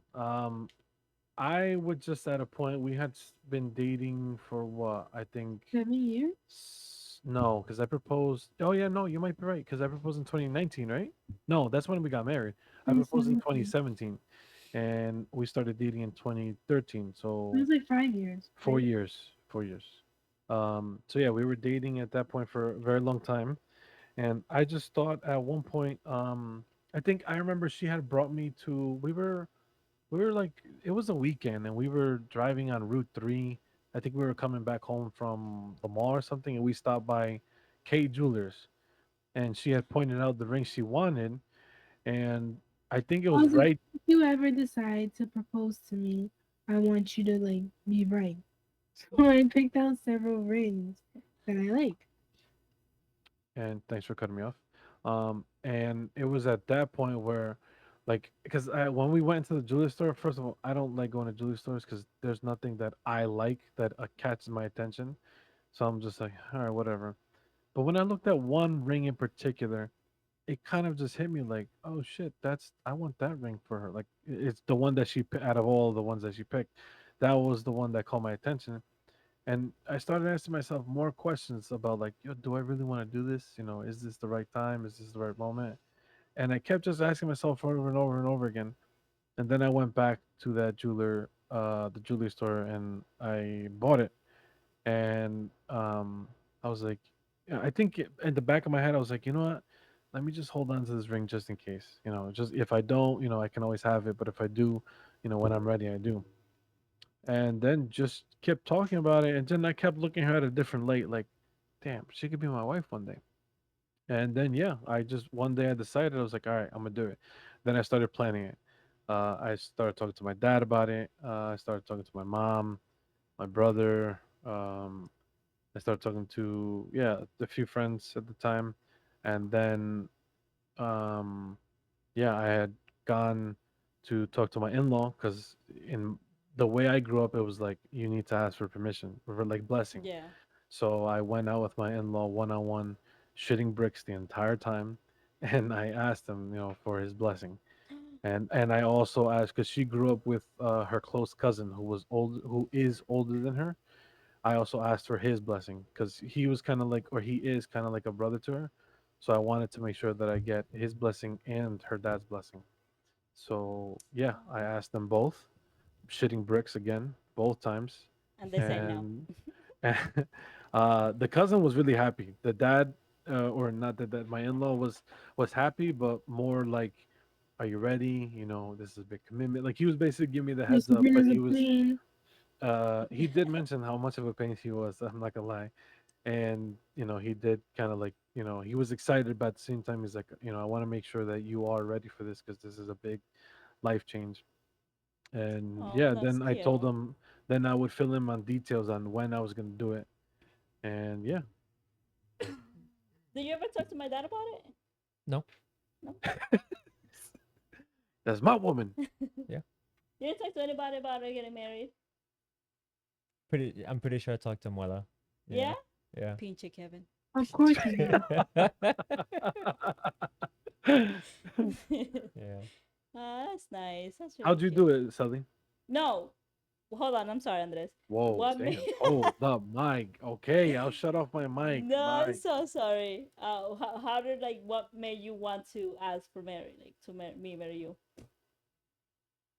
I was just at a point we had been dating for what I think. 7 years? No, because I proposed. Oh yeah, no, you might be right. Because I proposed in 2019, right? No, that's when we got married. I proposed in 2017. 2017, and we started dating in 2013. It So was like 5 years, four right? years, 4 years. So yeah, we were dating at that point for a very long time, and I just thought at one point, I think I remember she had brought me to. We were like, it was a weekend, and we were driving on Route 3. I think we were coming back home from the mall or something, and we stopped by K Jewelers, and she had pointed out the ring she wanted, and I think it was Also, right. if you ever decide to propose to me, I want you to like be right. So I picked out several rings that I like. And thanks for cutting me off. And it was at that point where, like, because when we went to the jewelry store, first of all, I don't like going to jewelry stores because there's nothing that I like that catches my attention. So I'm just like, all right, whatever. But when I looked at one ring in particular, it kind of just hit me like, oh shit, that's I want that ring for her. Like it's the one that out of all the ones that she picked, that was the one that caught my attention. And I started asking myself more questions about like, yo, do I really want to do this? Is this the right time? Is this the right moment? And I kept just asking myself over and over and over again. And then I went back to that the jewelry store, and I bought it. And I was like, yeah, I think in the back of my head, I was like, you know what? Let me just hold on to this ring just in case. Just if I don't, I can always have it. But if I do, when I'm ready, I do. And then just kept talking about it, and then I kept looking at her at a different light, like, damn, she could be my wife one day. And then yeah, I just one day I decided I was like, all right, I'm gonna do it. Then I started planning it. I started talking to my dad about it. I started talking to my mom, my brother. I started talking to a few friends at the time, and then um, yeah, I had gone to talk to my in-law because in the way I grew up, it was like you need to ask for permission or for like blessing. Yeah. So I went out with my in-law one on one, shitting bricks the entire time, and I asked him, for his blessing. And I also asked because she grew up with her close cousin who is older than her. I also asked for his blessing because he was kind of like, or he is kind of like a brother to her. So I wanted to make sure that I get his blessing and her dad's blessing. So yeah, I asked them both, shitting bricks again, both times, And they say no. and, and the cousin was really happy. The dad, or not the dad, my in-law was happy, but more like, "Are you ready? This is a big commitment." Like he was basically giving me the Your heads up, but Sabrina's a pain. he did mention how much of a pain he was. I'm not gonna lie, and he did kind of like he was excited, but at the same time he's like, I want to make sure that you are ready for this because this is a big life change. And Oh, yeah, that's then I cute. told him, then I would fill him on details on when I was gonna do it, and yeah, Did you ever talk to my dad about it? No. No. that's my woman. Yeah. You didn't talk to anybody about getting married? I'm pretty sure I talked to Muela. Yeah. Yeah. Pinche Kevin. Of course you did. Yeah. That's nice. That's really How'd you cute. do it, Sully? No, hold on. I'm sorry, Andres. Whoa, What made? damn. Hold up, mic. Okay, I'll shut off my mic. No, I'm Bye. so sorry. How did like what made you want to ask for marry, like to marry you?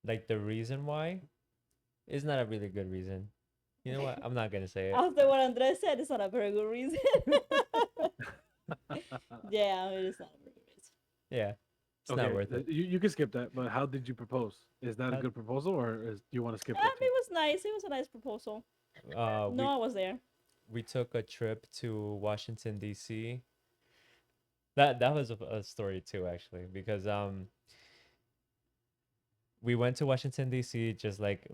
Like the reason why is not a really good reason. You know what? I'm not gonna say it. After what Andres said, it's not a very good reason. Yeah, it is not a very good reason. Yeah. It's Okay, not worth it. you can skip that. But how did you propose? Is that a How- good proposal, or do you want to skip that It too? was nice. It was a nice proposal. No, I was there. We took a trip to Washington D.C. That was a story too, actually, because we went to Washington D.C. just like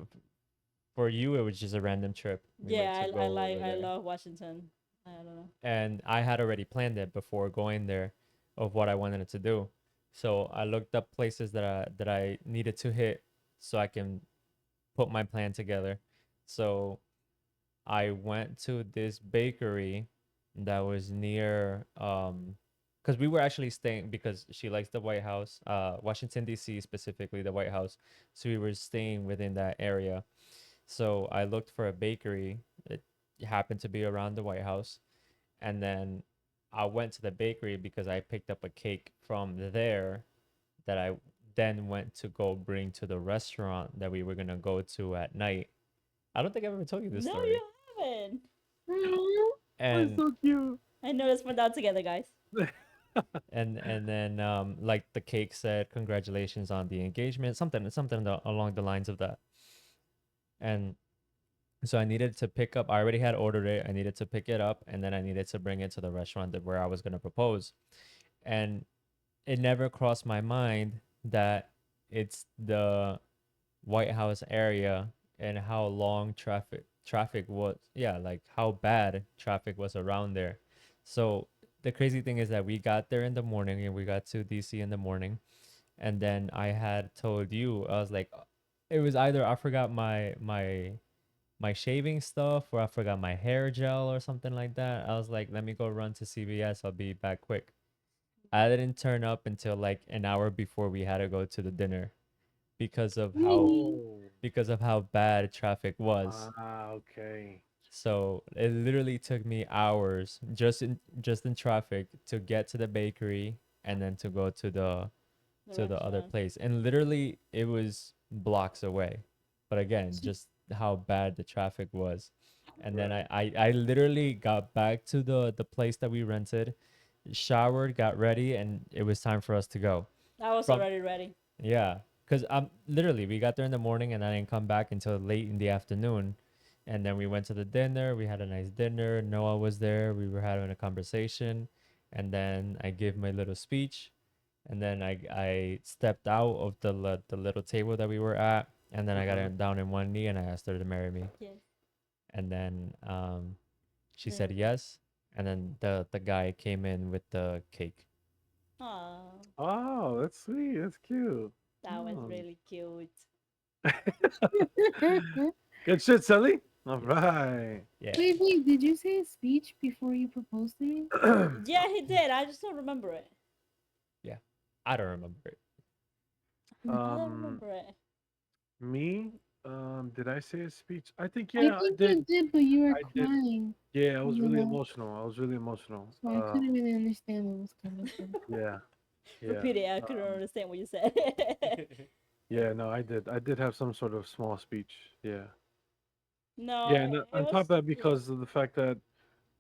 for you it was just a random trip. We went Yeah, to go over I there. love Washington. I don't know. And I had already planned it before going there of what I wanted it to do. So I looked up places that I needed to hit so I can put my plan together. So I went to this bakery that was near because we were actually staying because she likes the White House, Washington D.C. specifically the White House. So we were staying within that area. So I looked for a bakery. It happened to be around the White House, and then I went to the bakery because I picked up a cake from there that I then went to go bring to the restaurant that we were gonna go to at night. I don't think I've ever told you this No, story. you haven't. Aw. That's And so cute. I know let's put that together, guys. and then like the cake said congratulations on the engagement, something along the lines of that. And so I needed to pick up. I already had ordered it. I needed to pick it up, and then I needed to bring it to the restaurant where I was gonna propose. And it never crossed my mind that it's the White House area and how long traffic was. Yeah, like how bad traffic was around there. So the crazy thing is that we got there in the morning and we got to DC in the morning, and then I had told you I was like, it was either I forgot my shaving stuff or I forgot my hair gel or something like that. I was like, let me go run to CVS. I'll be back quick. I didn't turn up until like an hour before we had to go to the dinner because of how Really? Oh. bad traffic was. Okay. So it literally took me hours just in traffic to get to the bakery and then to go The to the other restaurant. place. And literally it was blocks away. But again, just how bad the traffic was. And then Right. I literally got back to the place that we rented, showered, got ready, and it was time for us to go. I was From already ready. Yeah, because literally we got there in the morning and I didn't come back until late in the afternoon. And then we went to the dinner. We had a nice dinner. Noah was there. We were having a conversation. And then I gave my little speech. And then I stepped out of the little table that we were at. And then I got Uh-huh. down in one knee and I asked her to marry me. Yes. And then she said Then. yes. And then the guy came in with the cake. Oh, Oh, that's sweet. That's cute. that was Oh. really cute. Good shit, Celi. All right. Yeah, Wait, did you say a speech before you proposed to me? Yeah, he did. I just don't remember it. yeah. I don't remember it. I don't um, remember it. me, did I say a speech? I think I yeah, I think you did. did, but you were I did. crying. Yeah, I was You really know, emotional. I was really emotional. so I couldn't really understand where it was coming from. Yeah, yeah, Repeat it. I couldn't um, understand what you said. yeah. No, I did. I did have some sort of small speech. Yeah, No, yeah. And it on top of was that, yeah. because of the fact that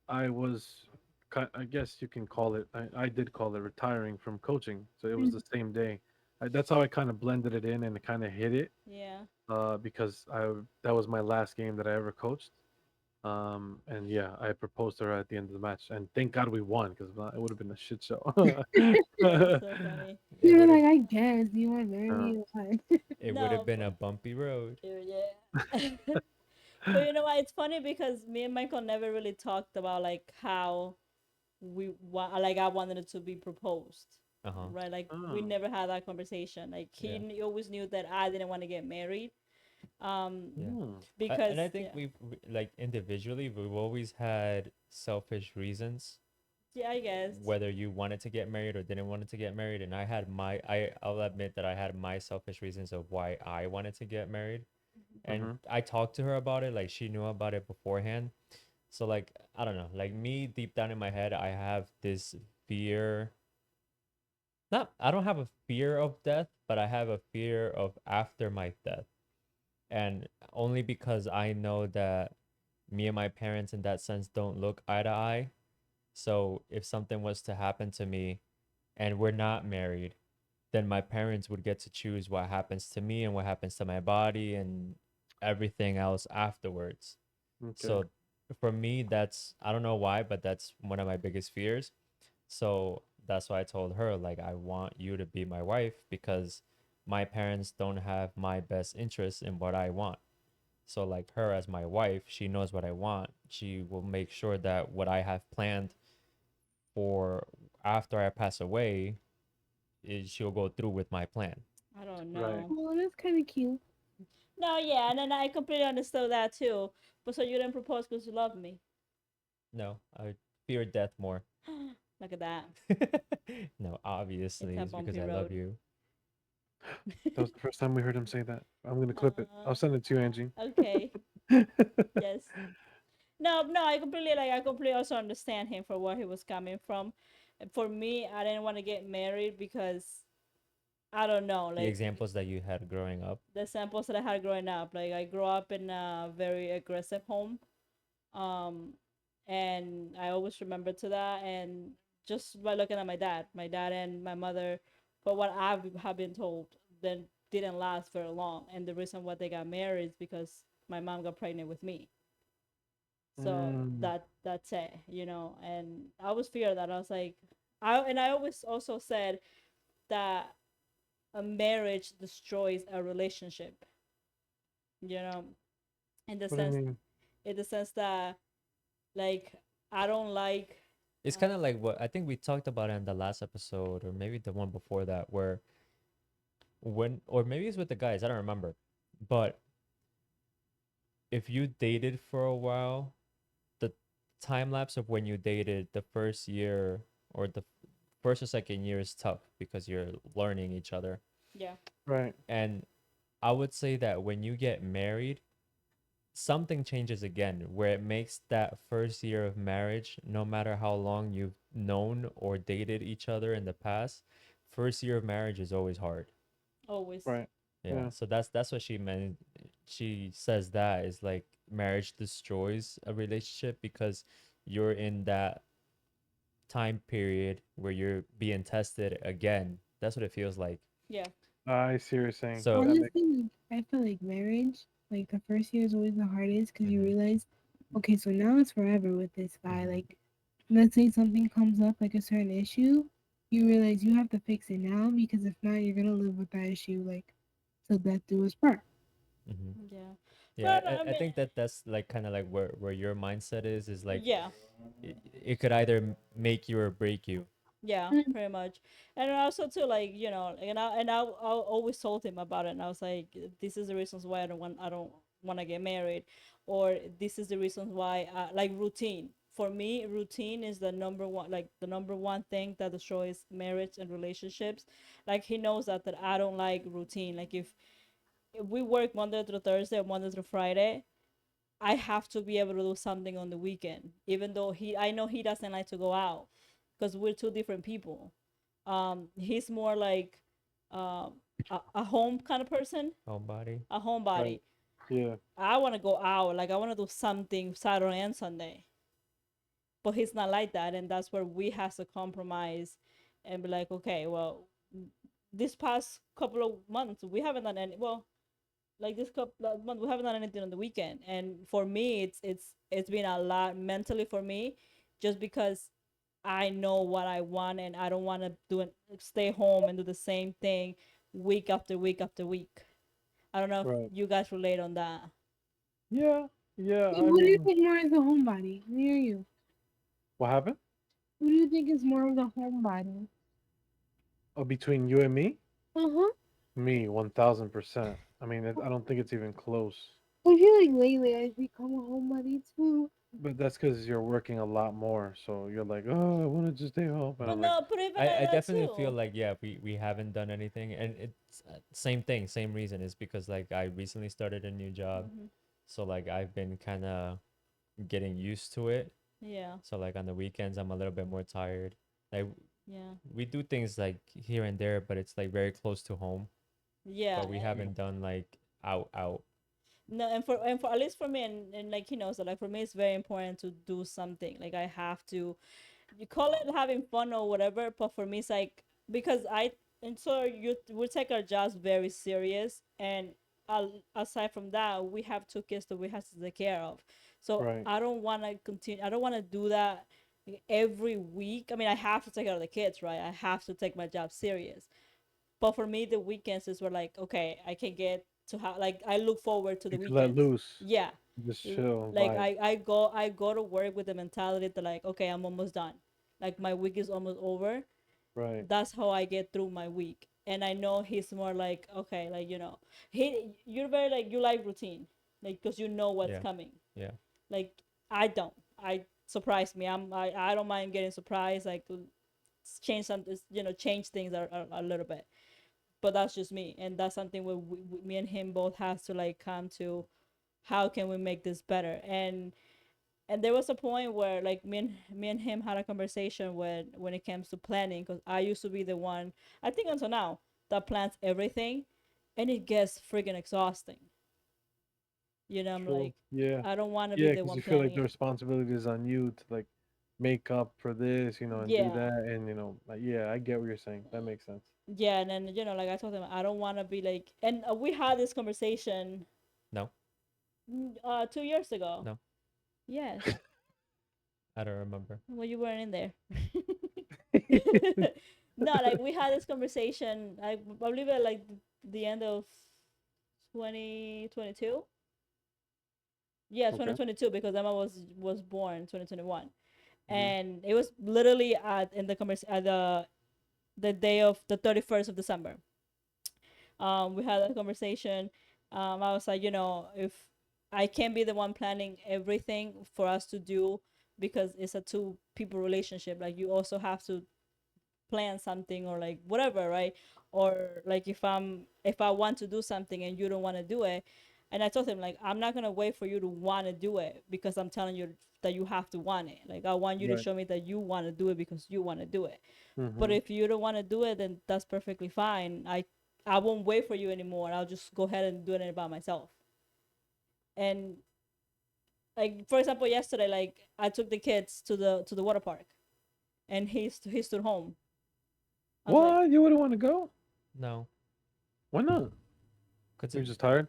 I was, I guess you can call it. I did call it retiring from coaching. So it was the same day. That's how I kind of blended it in and kind of hit it. Yeah. Because that was my last game that I ever coached. And yeah, I proposed to her at the end of the match, and thank God we won because it would have been a shit show. That's so funny. It You were would have like, I guess you want to marry Uh, me. Fine. it would have No, been a bumpy road. yeah. But you know what? It's funny because me and Michael never really talked about like how like I wanted it to be proposed, Uh-huh. right? Like we oh, never had that conversation. Like Yeah. he always knew that I didn't want to get married, um, Yeah. hmm, And I because think yeah, like individually we've always had selfish reasons yeah, I guess. whether you wanted to get married or didn't want to get married, and I'll admit that I had my selfish reasons of why I wanted to get married. And mm-hmm, I talked to her about it, like she knew about it beforehand. So like I don't know, like me deep down in my head I have this fear. Not I don't have a fear of death, but I have a fear of after my death. And only because I know that me and my parents in that sense don't look eye to eye. So if something was to happen to me and we're not married, then my parents would get to choose what happens to me and what happens to my body and everything else afterwards. okay, So for me, that's I don't know why, but that's one of my biggest fears. So that's why I told her, like, I want you to be my wife because my parents don't have my best interest in what I want. So, like, her as my wife, she knows what I want. She will make sure that what I have planned for after I pass away is she'll go through with my plan. I don't right. know. Oh, that's kind of cute. No, yeah, and then I completely understood that too. But so you didn't propose because you love me. No, I fear death more. Look at that. No, It's obviously a it's because bumpy I love road. you. That was the first time we heard him say that. I'm gonna clip it. I'll send it to you, Angie. Okay. Yes. No, no, I completely also understand him for where he was coming from. For me, I didn't want to get married because I don't know, The like examples that you had growing up. the samples that I had growing up. Like I grew up in a very aggressive home. Um and I always remember to that, and just by looking at my dad and my mother, for what I have been told, then didn't last very long. And the reason why they got married is because my mom got pregnant with me. So Mm, that's it, you know. And I always feared that. I was like, I always also said that a marriage destroys a relationship, you know, in the what do you sense mean? that, like, I don't like It's kind of like what I think we talked about in the last episode, or maybe the one before that, where when, or maybe it's with the guys, I don't remember. But if you dated for a while, the time lapse of when you dated the first year or the first or second year is tough because you're learning each other. yeah. Right. And I would say that when you get married, something changes again where it makes that first year of marriage, no matter how long you've known or dated each other in the past, first year of marriage is always hard. Always. Right. Yeah, Yeah. so that's what she meant. She says that is like marriage destroys a relationship because you're in that time period where you're being tested again. That's what it feels like. Yeah. I see what you're saying. So, That makes Honestly, like, I feel like marriage, like the first year is always the hardest because you mhm, realize, okay, so now it's forever with this guy. mhm, Like, let's say something comes up, like a certain issue, you realize you have to fix it now because if not, you're gonna live with that issue like till death do us part. mhm. Yeah. Yeah, But I I mean, think that that's like kind of like where your mindset is like yeah. it could either make you or break you. Yeah, Mm. pretty much. And also too, like, you know, I always told him about it, and I was like, this is the reasons why I don't want to get married, or this is the reasons why like routine. For me, routine is the number one, like the number one thing that destroys marriage and relationships. Like he knows that I don't like routine. Like if we work Monday through Thursday or Monday through Friday, I have to be able to do something on the weekend, even though I know he doesn't like to go out, because we're two different people. He's more like um a home kind of person, Homebody. a right. homebody. Yeah. I want to go out, like I want to do something Saturday and Sunday, but he's not like that, and that's where we have to compromise and be like, okay, well, this past couple of months we haven't done any. Well, like this couple of months we haven't done anything on the weekend, and for me it's been a lot mentally for me, just because I know what I want, and I don't want to do it, stay home and do the same thing week after week after week. I don't know if Right. you guys relate on that. Yeah. Yeah. So I who do you mean, think more is a homebody? Me or you? what happened? Who do you think is more of the homebody? Oh, between you and me? Uh huh. Me, 1000%. I mean, I don't think it's even close. I feel like lately I've become a homebody too. But that's because you're working a lot more. So you're like, oh, I want to just stay home. And But I'm like, no, but even like I that definitely feel too. like yeah, we haven't done anything, and it's same thing, same reason is because like I recently started a new job, Hmm. so like I've been kind of getting used to it. Yeah. So like on the weekends I'm a little bit more tired. Like Yeah. we do things like here and there, but it's like very close to home. Yeah. But we haven't done like out. No, and for at least for me, and like he knows that, like for me it's very important to do something. Like I have to, you call it having fun or whatever, but for me it's like, because I, and so you we take our jobs very serious, and aside from that we have two kids that we have to take care of. So right, I don't want to continue, I don't want to do that every week. I mean, I have to take care of the kids, right? I have to take my job serious. But for me, the weekends is where, like, okay, I can get to have, like, I look forward to the you could let weekends. loose, Yeah. just chill and Like vibe. I go to work with the mentality that, like, okay, I'm almost done. Like my week is almost over. Right. That's how I get through my week. And I know he's more like, okay, like, you know, you're very like, you like routine, like, because you know what's Yeah. coming. Yeah. Like I don't. surprise me. I don't mind getting surprised, like change something, change things a little bit. But that's just me, and that's something where me and him both has to like come to how can we make this better. And there was a point where like me and him had a conversation when it comes to planning, because I used to be the one, I think until now, that plans everything, and it gets freaking exhausting. I'm True. like, Yeah. I don't want to be Yeah, the because one you feel like planning the it. responsibility is on you to like make up for this, and do Yeah, that, and like, yeah, I get what you're saying. That makes sense. yeah. And then like I told him, I don't want to be like, and we had this conversation No, 2 years ago. no, Yes. I don't remember. Well, you weren't in there. No, like we had this conversation. I believe at like the end of 2022. Yeah, Okay. 2022, because Emma was born 2021, Hmm. and it was literally in the at the day of the 31st of December. We had a conversation. I was like, if I can't be the one planning everything for us to do, because it's a two people relationship. Like you also have to plan something, or like whatever, right? Or like if I want to do something and you don't want to do it, and I told him like, I'm not gonna wait for you to want to do it because I'm telling you that you have to want it. Like I want you to Right. show me that you want to do it because you want to do it. But Hmm. if you don't want to do it, then that's perfectly fine. I won't wait for you anymore. I'll just go ahead and do it by myself. And like for example, yesterday, like I took the kids to the water park, and he stood home. I was like, What? You wouldn't want to go? No, Why not? cause You're it, just tired?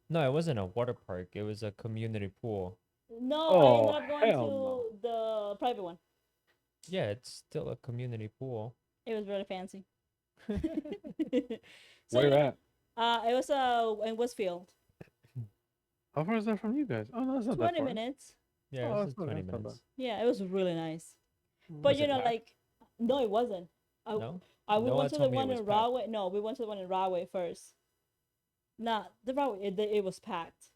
no, it wasn't a water park. It was a community pool. no, I ended Oh, up going hell no. to the private one. Yeah, it's still a community pool. It was really fancy. So Where at? it was in Westfield. How far is that from you guys? Oh no, it's not that 20 far. minutes. Yeah, Oh, it's that's just not 20 that's not bad. minutes. Yeah, it was really nice. But Was it packed? like, no, it wasn't. I, No, we Noah went to the told me it one was in packed. Rahway. No, we went to the one in Rahway first. Nah, the Rahway, it was packed.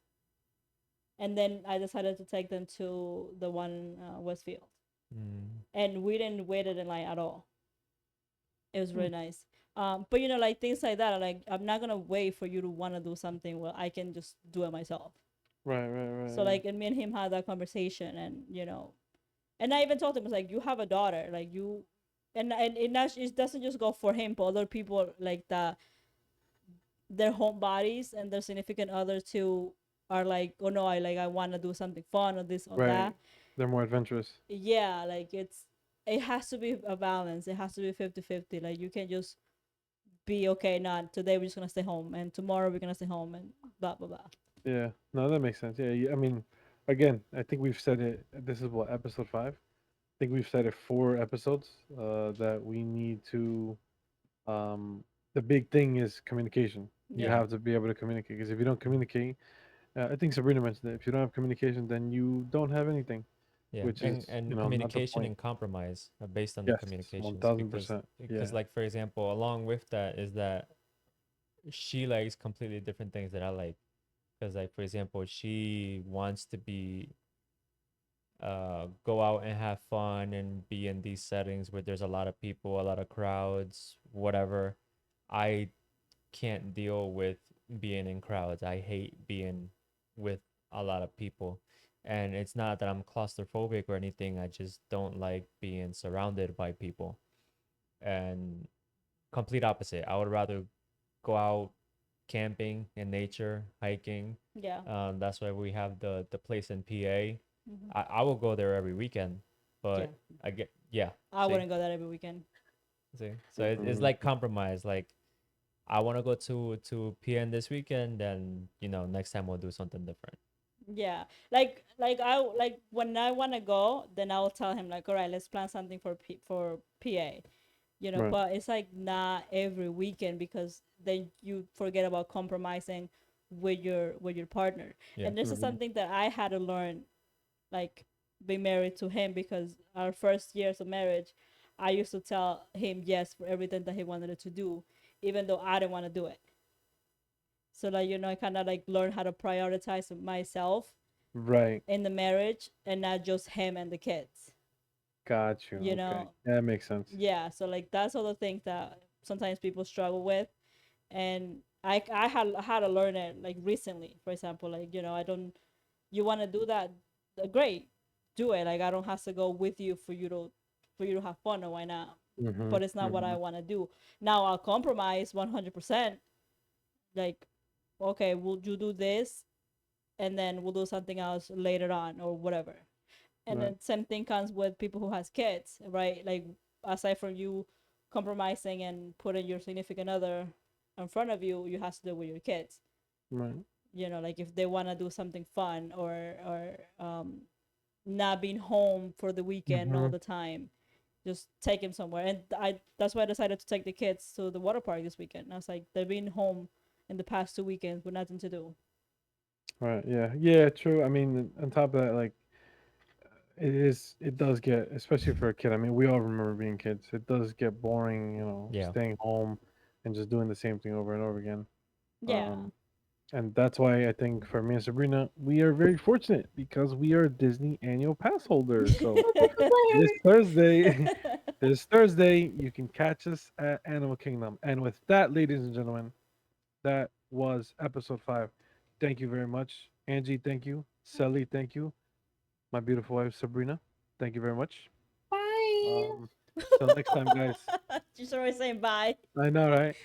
And then I decided to take them to the one in Westfield. Mm. And we didn't wait in line at all. It was Hmm. really nice. But like things like that, like I'm not gonna wait for you to want to do something where I can just do it myself. Right, right, right. So Yeah. like, and me and him had that conversation, and and I even told him, it's like, you have a daughter, like you, and it doesn't just go for him, but other people like that, their home bodies and their significant others too are like, oh no, I want to do something fun or this or Right. that. They're more adventurous. Yeah, like it has to be a balance. It has to be 50-50. Like you can just be okay. Not today we're just gonna stay home, and tomorrow we're gonna stay home, and blah blah blah. Yeah. No, that makes sense. Yeah. I mean, again, I think we've said it. This is what, episode 5. I think we've said it 4 episodes. That we need to. Um, the big thing is communication. You Yeah, have to be able to communicate, because if you don't communicate, I think Sabrina mentioned it. If you don't have communication, then you don't have anything, Yeah, which is, and not the communication point. and compromise based on the Yes, one communications, thousand percent. because Yeah. like for example, along with that is that she likes completely different things that I like. Because like for example, she wants to be go out and have fun and be in these settings where there's a lot of people, a lot of crowds, whatever. I can't deal with being in crowds. I hate being with a lot of people. And it's not that I'm claustrophobic or anything. I just don't like being surrounded by people. And complete opposite. I would rather go out camping in nature, hiking. yeah. That's why we have the place in PA. Hmm. I will go there every weekend, Yeah, but I get yeah. I See, wouldn't go that every weekend. so it's like compromise. Like I want to go to PN this weekend, then next time we'll do something different. Yeah, like I like when I want to go, then I'll tell him like, all right, let's plan something for PA. Right. But it's like not every weekend, because then you forget about compromising with your partner. Yeah. And this is Hmm. something that I had to learn, like being married to him, because our first years of marriage, I used to tell him yes for everything that he wanted to do, even though I didn't want to do it. So like, I kind of like learn how to prioritize myself, Right. in the marriage and not just him and the kids. Got you. You Okay. know, That makes sense. yeah. So like that's all the things that sometimes people struggle with, and I had to learn it like recently. For example, like I don't. You want to do that? Great, do it. Like I don't have to go with you for you to have fun, or why not? Mm-hmm. But it's not what Mm-hmm. I want to do. Now I'll compromise 100%. Like, okay, we'll you do this, and then we'll do something else later on or whatever. And Right. then same thing comes with people who has kids, right? Like aside from you compromising and putting your significant other in front of you, you have to do it with your kids. Right. Like if they want to do something fun or not being home for the weekend all Mm-hmm. the time, just take him somewhere. And that's why I decided to take the kids to the water park this weekend. I was like, they've been home in the past 2 weekends with nothing to do. Right. Yeah. Yeah. True. I mean, on top of that, like it is. It does get, especially for a kid. I mean, we all remember being kids. It does get boring, Yeah. staying home and just doing the same thing over and over again. Yeah. Um, and that's why I think for me and Sabrina, we are very fortunate because we are Disney annual pass holders. So this Thursday, this Thursday, you can catch us at Animal Kingdom. And with that, ladies and gentlemen, that was episode 5. Thank you very much, Angie. Thank you, Celi. Thank you, my beautiful wife Sabrina. Thank you very much. Bye. Um, till next time, guys. She's always saying bye. I know, right?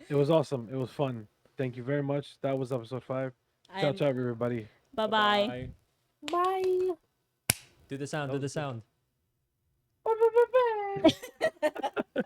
It was awesome. It was fun. Thank you very much. That was episode 5. Ciao, And ciao, everybody. bye Bye bye. bye. Bye. Do the sound. That Do was the good. sound. Bye. Bye. Bye. Bye.